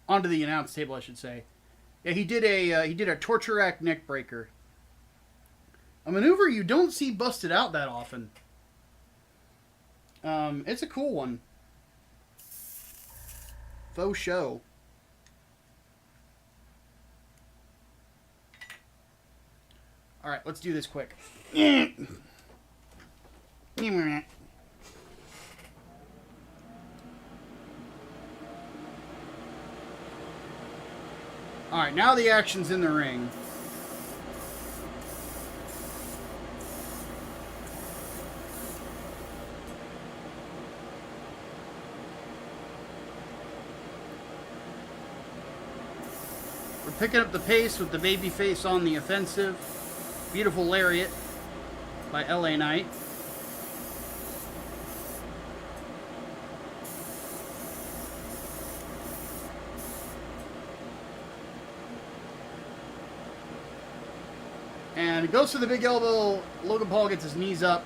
Onto the announce table, I should say. Yeah, he did a torture rack neck breaker. A maneuver you don't see busted out that often. It's a cool one. Faux show. Alright, let's do this quick. Alright, now the action's in the ring. We're picking up the pace with the babyface on the offensive. Beautiful Lariat by LA Knight. And it goes for the big elbow. Logan Paul gets his knees up.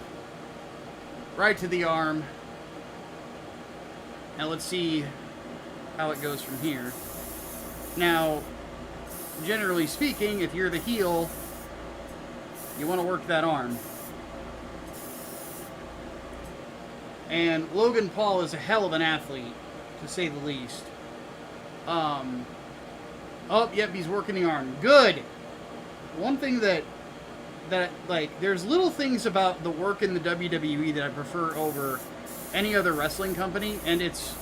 Right to the arm. Now let's see how it goes from here. Now, generally speaking, if you're the heel, you want to work that arm. And Logan Paul is a hell of an athlete, to say the least. Oh, yep, he's working the arm. Good! One thing that like, there's little things about the work in the WWE that I prefer over any other wrestling company, and it's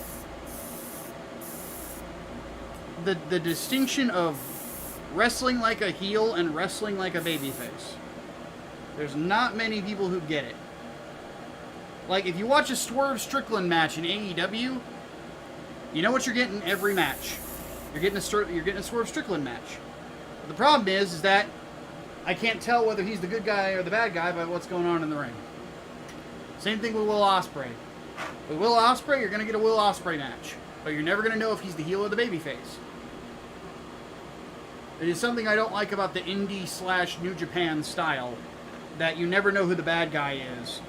the distinction of wrestling like a heel and wrestling like a babyface. There's not many people who get it. Like, if you watch a Swerve Strickland match in AEW, you know what you're getting every match. You're getting a Swerve Strickland match. But the problem is that I can't tell whether he's the good guy or the bad guy by what's going on in the ring. Same thing with Will Ospreay. With Will Ospreay, you're going to get a Will Ospreay match. But you're never going to know if he's the heel or the babyface. It is something I don't like about the indie/New Japan style. That you never know who the bad guy is.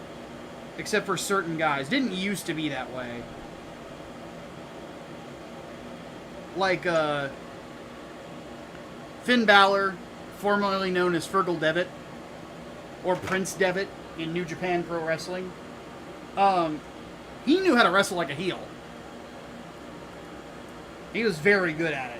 Except for certain guys. Didn't used to be that way. Like, Finn Balor, formerly known as Fergal Devitt, or Prince Devitt in New Japan Pro Wrestling. He knew how to wrestle like a heel. He was very good at it.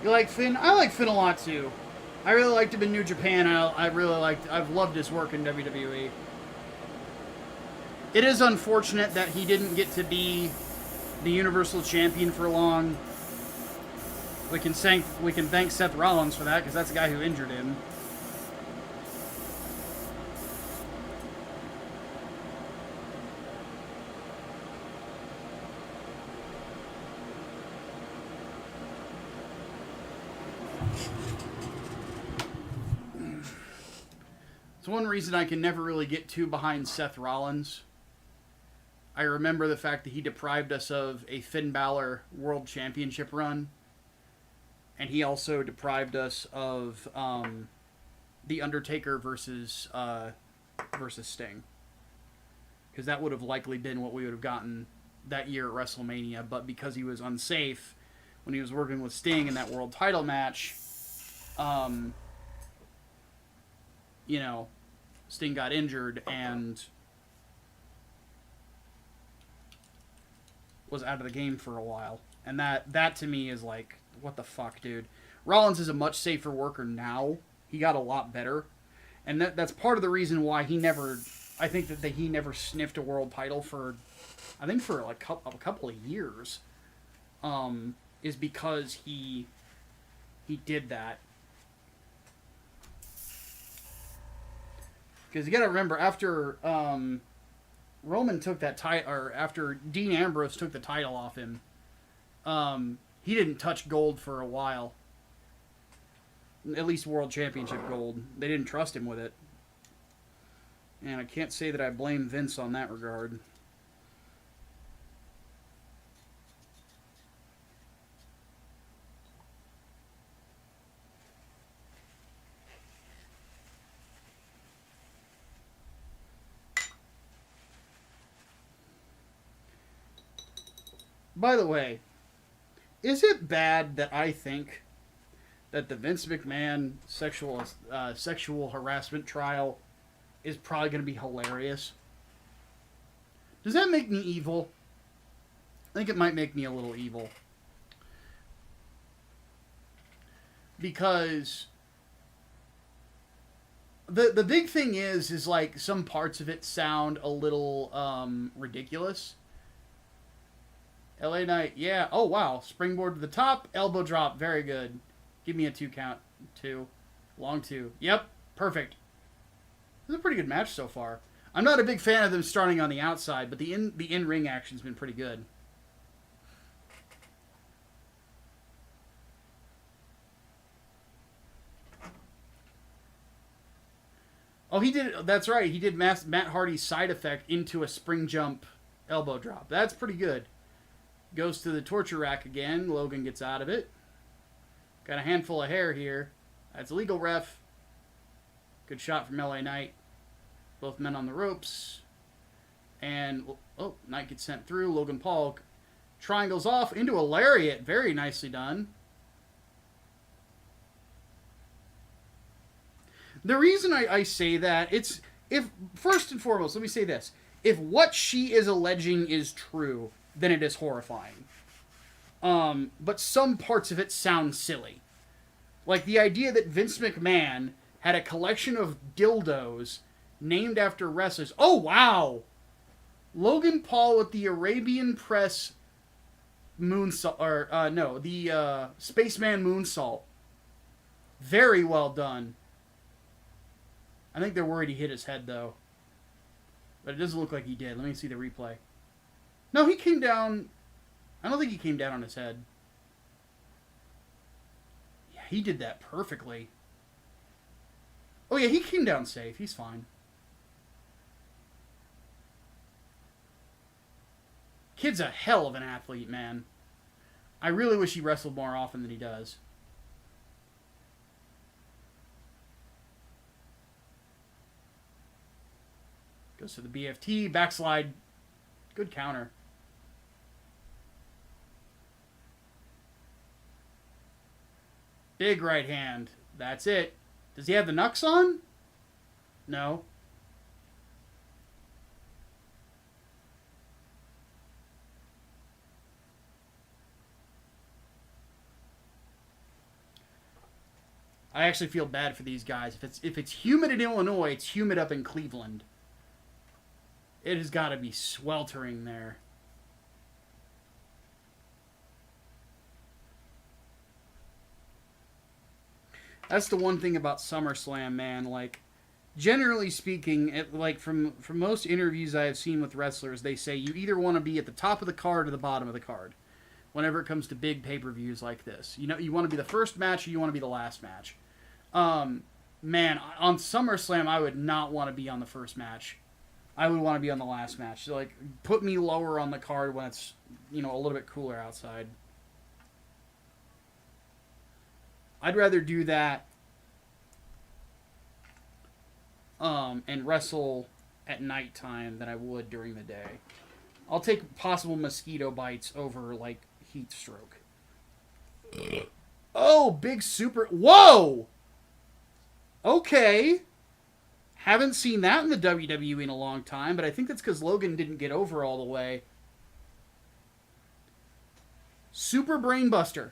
You like Finn? I like Finn a lot too. I really liked him in New Japan. I've loved his work in WWE. It is unfortunate that he didn't get to be the Universal Champion for long. We can thank Seth Rollins for that, because that's the guy who injured him. It's one reason I can never really get too behind Seth Rollins. I remember the fact that he deprived us of a Finn Balor World Championship run. And he also deprived us of The Undertaker versus Sting. Because that would have likely been what we would have gotten that year at WrestleMania. But because he was unsafe when he was working with Sting in that world title match, you know, Sting got injured and was out of the game for a while. And that to me is like, what the fuck, dude? Rollins is a much safer worker now. He got a lot better. And that's part of the reason why he never sniffed a world title for like a couple of years. Is because he did that. Because you got to remember, after Roman took that title, or after Dean Ambrose took the title off him, he didn't touch gold for a while. At least World Championship gold. They didn't trust him with it. And I can't say that I blame Vince on that regard. By the way, is it bad that I think that the Vince McMahon sexual harassment trial is probably going to be hilarious? Does that make me evil? I think it might make me a little evil. Because the big thing is like some parts of it sound a little ridiculous. LA Knight, yeah. Oh, wow. Springboard to the top. Elbow drop. Very good. Give me a 2 count. 2. Long 2. Yep. Perfect. This is a pretty good match so far. I'm not a big fan of them starting on the outside, but the in-ring action's been pretty good. Oh, he did. That's right. He did Matt Hardy's side effect into a spring jump elbow drop. That's pretty good. Goes to the torture rack again. Logan gets out of it. Got a handful of hair here. That's illegal, ref. Good shot from LA Knight. Both men on the ropes. And, oh, Knight gets sent through. Logan Paul triangles off into a lariat. Very nicely done. The reason I say that, it's, if, first and foremost, let me say this. If what she is alleging is true, then it is horrifying. But some parts of it sound silly. Like the idea that Vince McMahon had a collection of dildos named after wrestlers. Oh, wow! Logan Paul with the Arabian Press moonsault, or, no, the Spaceman moonsault. Very well done. I think they're worried he hit his head, though. But it doesn't look like he did. Let me see the replay. No, he came down. I don't think he came down on his head. Yeah, he did that perfectly. Oh, yeah, he came down safe. He's fine. Kid's a hell of an athlete, man. I really wish he wrestled more often than he does. Goes to the BFT, backslide. Good counter. Big right hand. That's it. Does he have the knucks on? No. I actually feel bad for these guys. If it's humid in Illinois, it's humid up in Cleveland. It has got to be sweltering there. That's the one thing about SummerSlam, man. Like, generally speaking, like from most interviews I have seen with wrestlers, they say you either want to be at the top of the card or the bottom of the card. Whenever it comes to big pay-per-views like this, you know, you want to be the first match or you want to be the last match. Man, on SummerSlam, I would not want to be on the first match. I would want to be on the last match. So, like, put me lower on the card when it's, you know, a little bit cooler outside. I'd rather do that and wrestle at nighttime than I would during the day. I'll take possible mosquito bites over, like, heat stroke. Oh, big super... Whoa! Okay. Haven't seen that in the WWE in a long time, but I think that's because Logan didn't get over all the way. Super Brainbuster.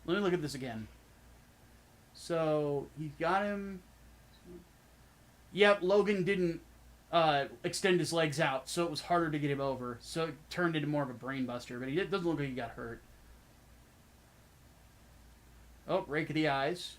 Let me look at this again. So, he got him... Yep, Logan didn't extend his legs out, so it was harder to get him over. So it turned into more of a brainbuster, but it doesn't look like he got hurt. Oh, rake of the eyes.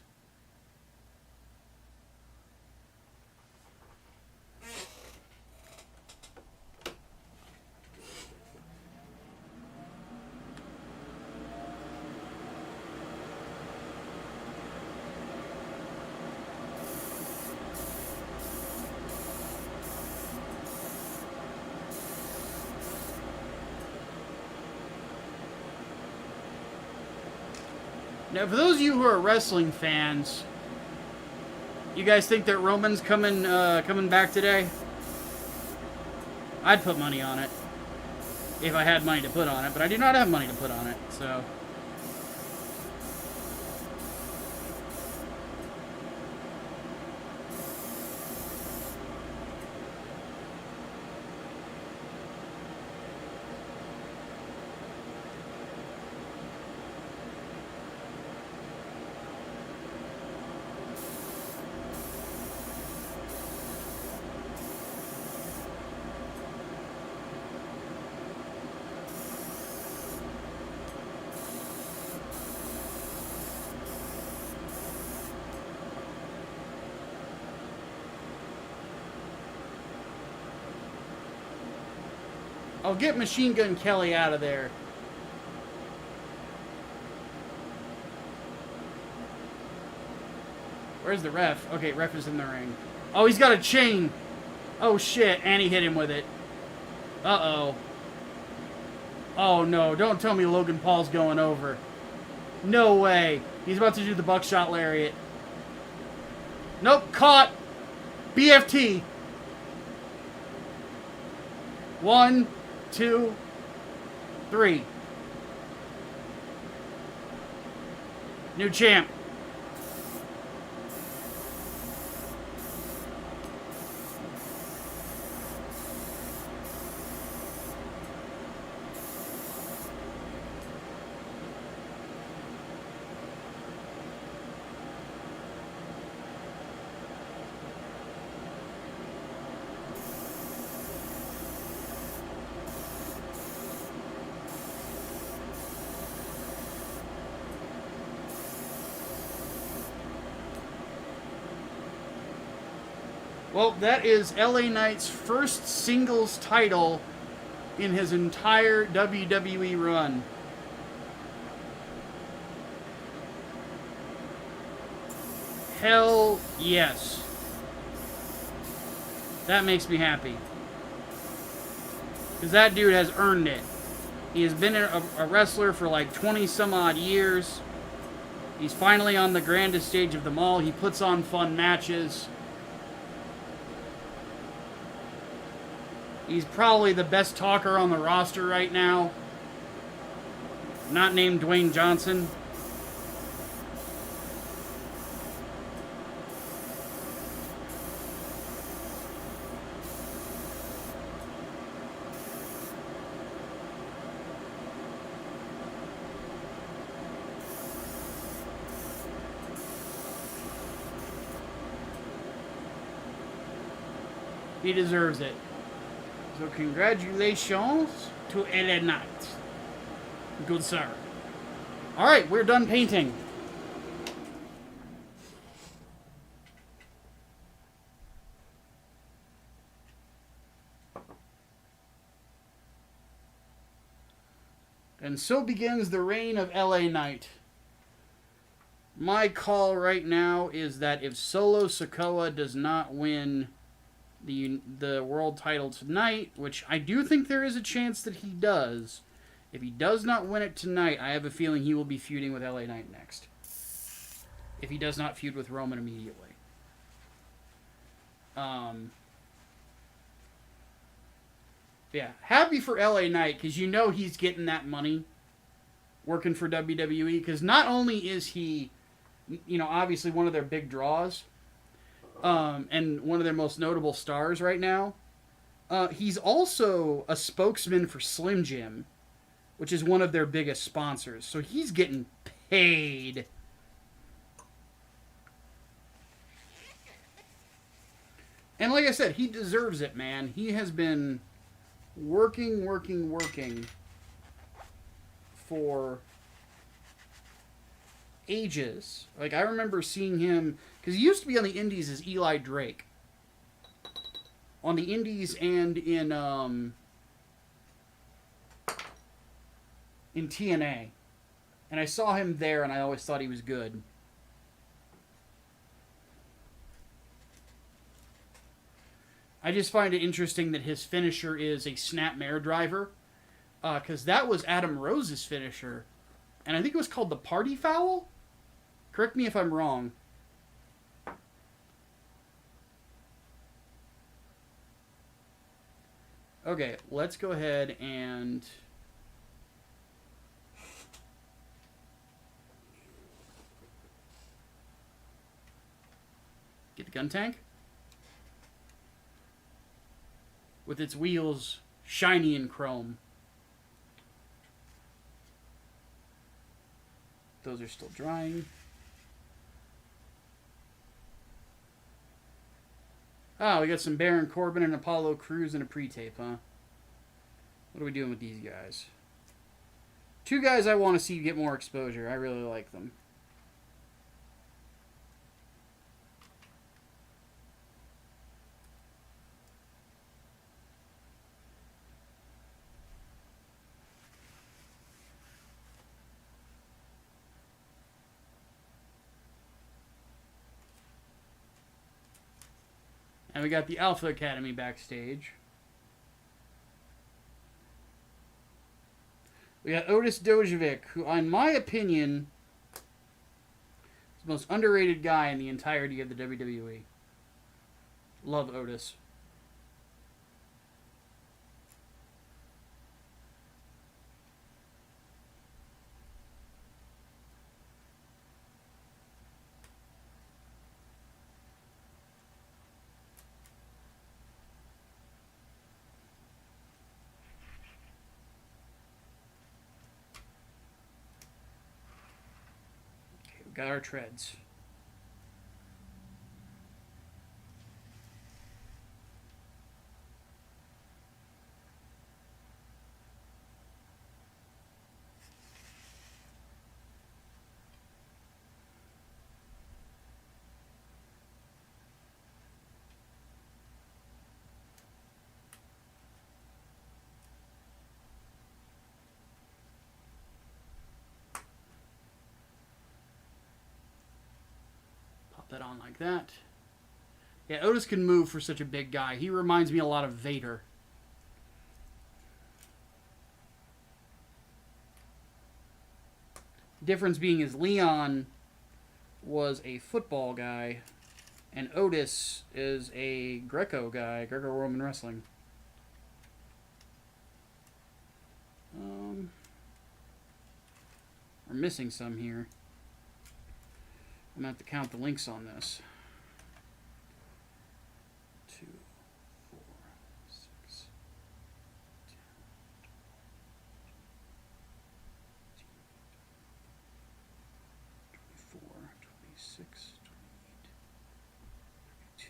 Now, for those of you who are wrestling fans, you guys think that Roman's coming back today? I'd put money on it. If I had money to put on it, but I do not have money to put on it, so... I'll get Machine Gun Kelly out of there. Where's the ref? Okay, ref is in the ring. Oh, he's got a chain. Oh, shit. And he hit him with it. Uh-oh. Oh, no. Don't tell me Logan Paul's going over. No way. He's about to do the buckshot lariat. Nope. Caught. BFT. 1, 2, 3. New champ. Well, that is LA Knight's first singles title in his entire WWE run. Hell yes. That makes me happy. Because that dude has earned it. He has been a wrestler for like 20 some odd years. He's finally on the grandest stage of them all. He puts on fun matches. He's probably the best talker on the roster right now. Not named Dwayne Johnson. He deserves it. So congratulations to LA Knight. Good sir. Alright, we're done painting. And so begins the reign of LA Knight. My call right now is that if Solo Sikoa does not win the world title tonight, which I do think there is a chance that he does. If he does not win it tonight, I have a feeling he will be feuding with LA Knight next. If he does not feud with Roman immediately. Yeah, happy for LA Knight, because you know he's getting that money working for WWE, because not only is he, you know, obviously one of their big draws, and one of their most notable stars right now. He's also a spokesman for Slim Jim, which is one of their biggest sponsors. So he's getting paid. And like I said, he deserves it, man. He has been working for ages. Like, I remember seeing him, because he used to be on the indies as Eli Drake. On the indies and in TNA. And I saw him there, and I always thought he was good. I just find it interesting that his finisher is a snapmare driver. Because that was Adam Rose's finisher. And I think it was called the Party Foul. Correct me if I'm wrong. Okay, let's go ahead and get the Guntank with its wheels shiny in chrome. Those are still drying. Oh, we got some Baron Corbin and Apollo Crews in a pre-tape, huh? What are we doing with these guys? Two guys I want to see get more exposure. I really like them. And we got the Alpha Academy backstage. We got Otis Dojovic, who, in my opinion, is the most underrated guy in the entirety of the WWE. Love Otis. Got our treads. That on like that. Yeah, Otis can move for such a big guy. He reminds me a lot of Vader. Difference being is Leon was a football guy, and Otis is a Greco guy, Greco-Roman wrestling. We're missing some here. I'm going to have to count the links on this. 2, 4, 6, 10, 24, 26,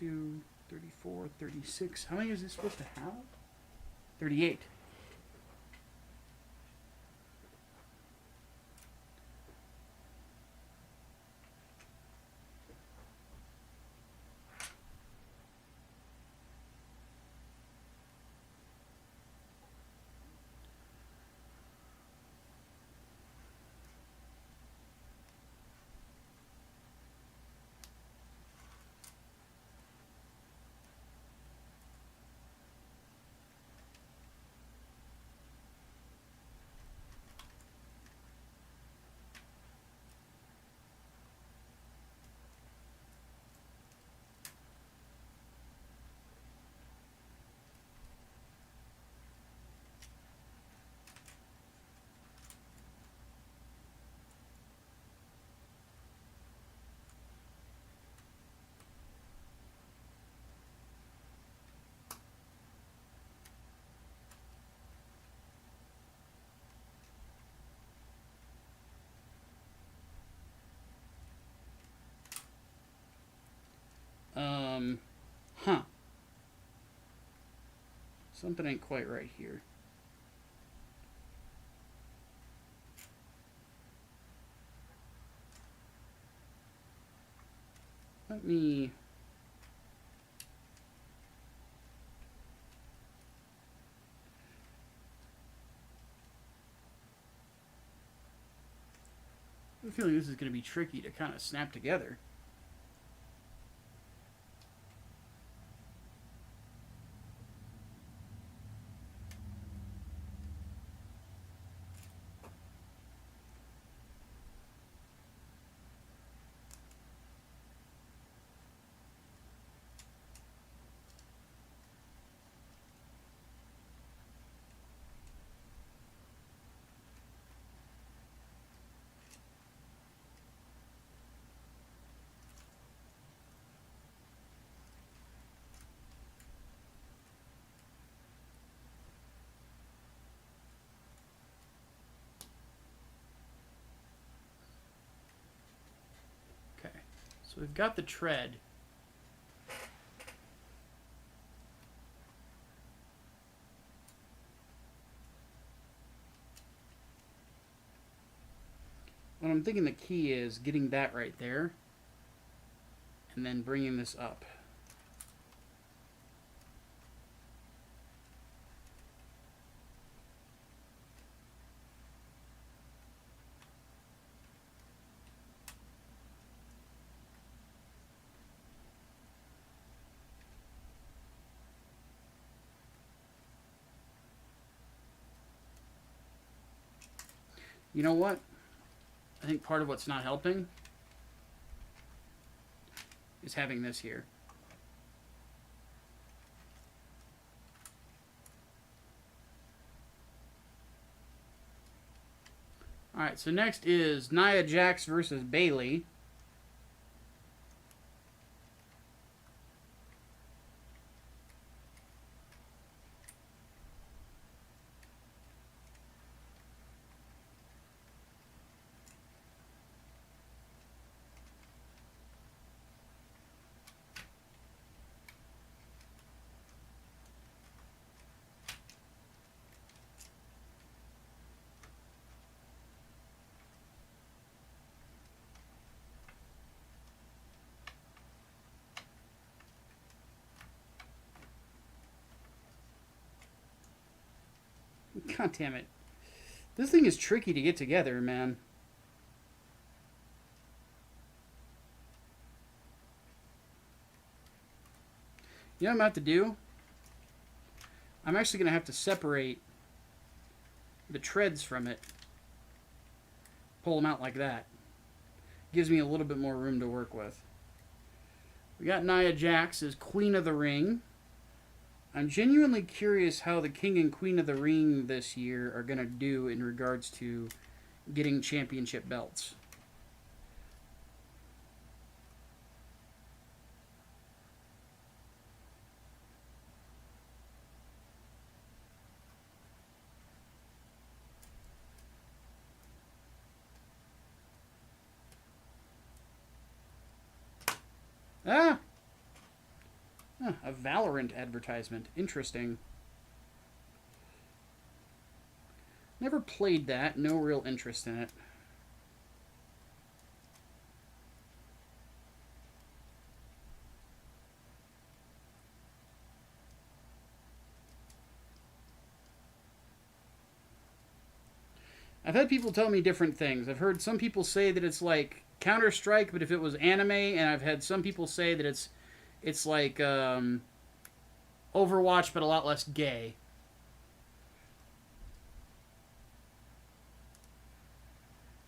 28, 32, 34, 36. How many is this supposed to have? 38. Huh. Something ain't quite right here. Let me... I have a feeling this is going to be tricky to kind of snap together. So we've got the tread. What I'm thinking the key is getting that right there. And then bringing this up. You know what? I think part of what's not helping is having this here. Alright, so next is Nia Jax versus Bayley. God damn it. This thing is tricky to get together, man. You know what I'm about to do? I'm actually going to have to separate the treads from it. Pull them out like that. Gives me a little bit more room to work with. We got Nia Jax as Queen of the Ring. I'm genuinely curious how the King and Queen of the Ring this year are going to do in regards to getting championship belts. Ah! A Valorant advertisement. Interesting. Never played that. No real interest in it. I've had people tell me different things. I've heard some people say that it's like Counter-Strike, but if it was anime, and I've had some people say that it's like Overwatch, but a lot less gay.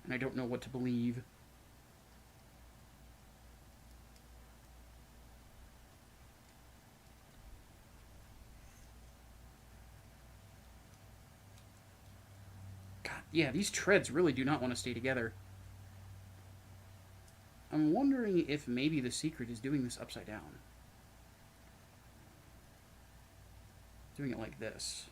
And I don't know what to believe. God, yeah, these treads really do not want to stay together. I'm wondering if maybe the secret is doing this upside down. Doing it like this.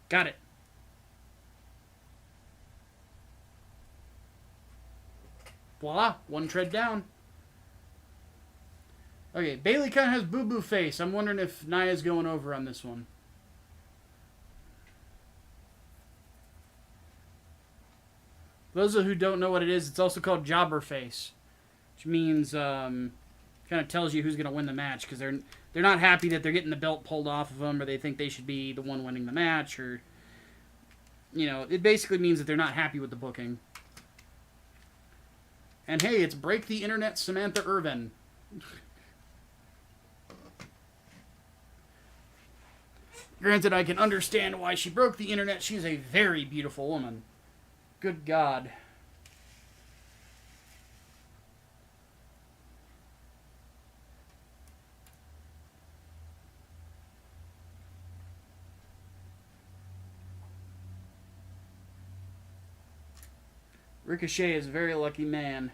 Got it. Voila, one tread down. Okay, Bayley kind of has boo-boo face. I'm wondering if Nia's going over on this one. For those who don't know what it is, it's also called jobber face, which means Kind of tells you who's going to win the match, because they're not happy that they're getting the belt pulled off of them, or they think they should be the one winning the match, or, you know, it basically means that they're not happy with the booking. And hey, it's Break the Internet Samantha Irvin. Granted, I can understand why she broke the internet. She's a very beautiful woman. Good God. Ricochet is a very lucky man.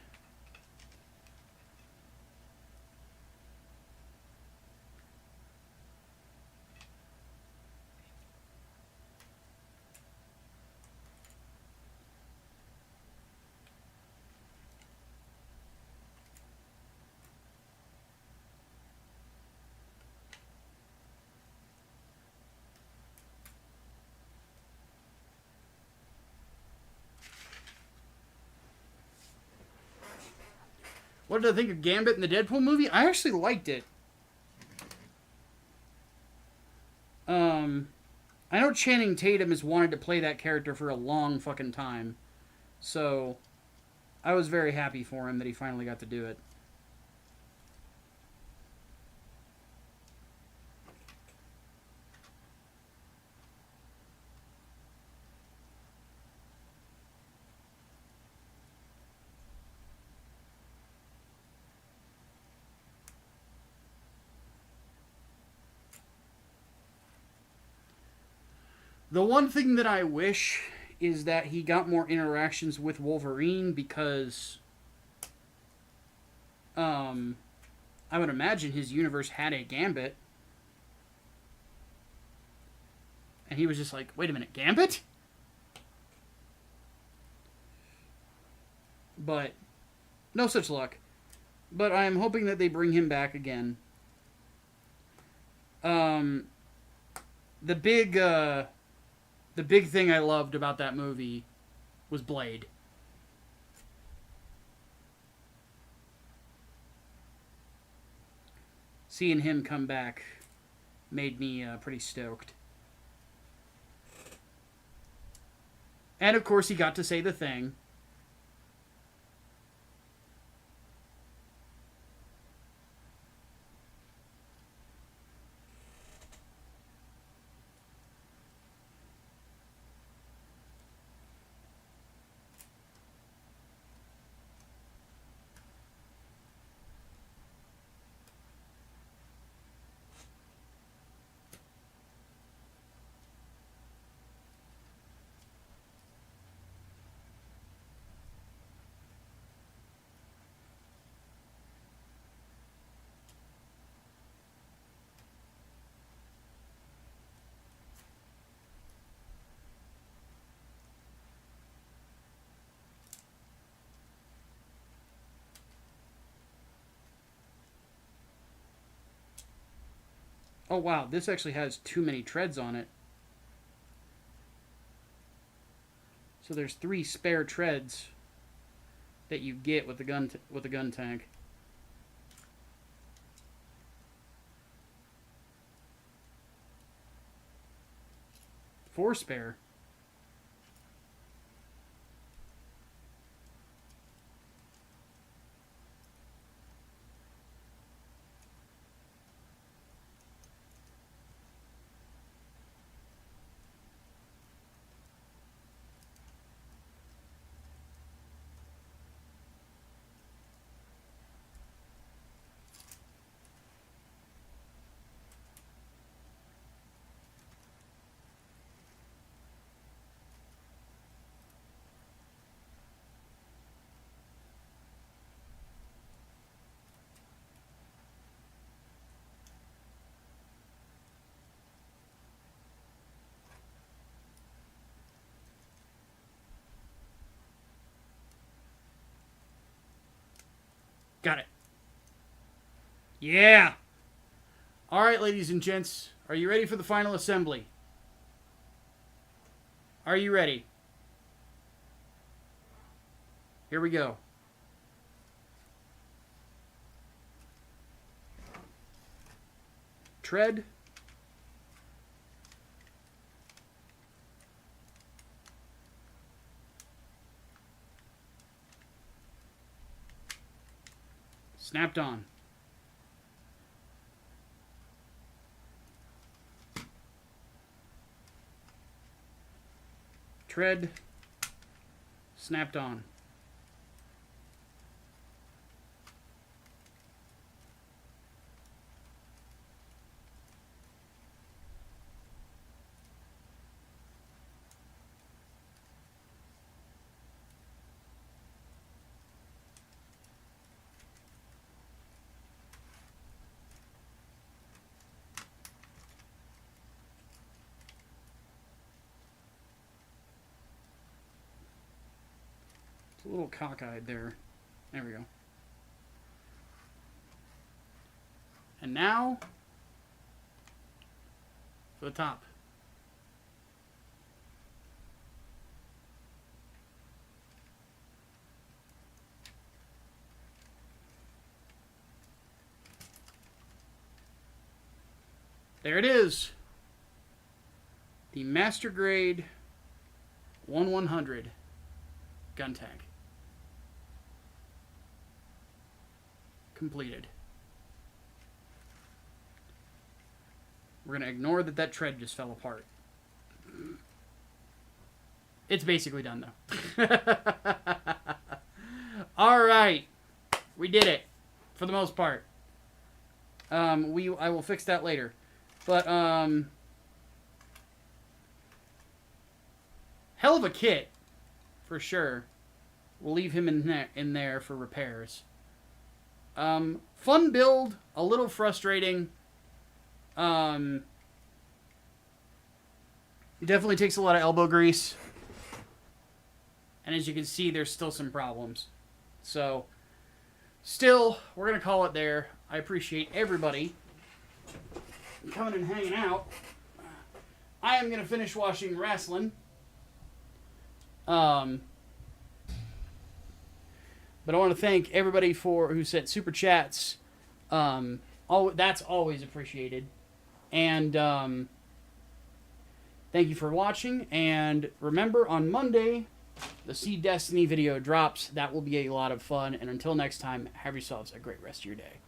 What did I think of Gambit in the Deadpool movie? I actually liked it. I know Channing Tatum has wanted to play that character for a long fucking time. So, I was very happy for him that he finally got to do it. The one thing that I wish is that he got more interactions with Wolverine, because I would imagine his universe had a Gambit. And he was just like, wait a minute, Gambit? But no such luck. But I am hoping that they bring him back again. The big thing I loved about that movie was Blade. Seeing him come back made me pretty stoked. And of course he got to say the thing. Oh wow, this actually has too many treads on it. So there's 3 spare treads that you get with the Guntank. 4 spare. Got it. Yeah! Alright, ladies and gents. Are you ready for the final assembly? Are you ready? Here we go. Tread. Snapped on. Tread. Snapped on. A little cockeyed there. There we go. And now for the top. There it is. The Master Grade 1/100 Guntank. Completed. We're going to ignore that tread just fell apart. It's basically done, though. Alright. We did it. For the most part. I will fix that later. But, hell of a kit. For sure. We'll leave him in there for repairs. Fun build, a little frustrating. It definitely takes a lot of elbow grease. And as you can see, there's still some problems. So, still, we're going to call it there. I appreciate everybody coming and hanging out. I am going to finish watching wrestling. But I want to thank everybody who sent super chats. That's always appreciated. And thank you for watching. And remember, on Monday, the Seed Destiny video drops. That will be a lot of fun. And until next time, have yourselves a great rest of your day.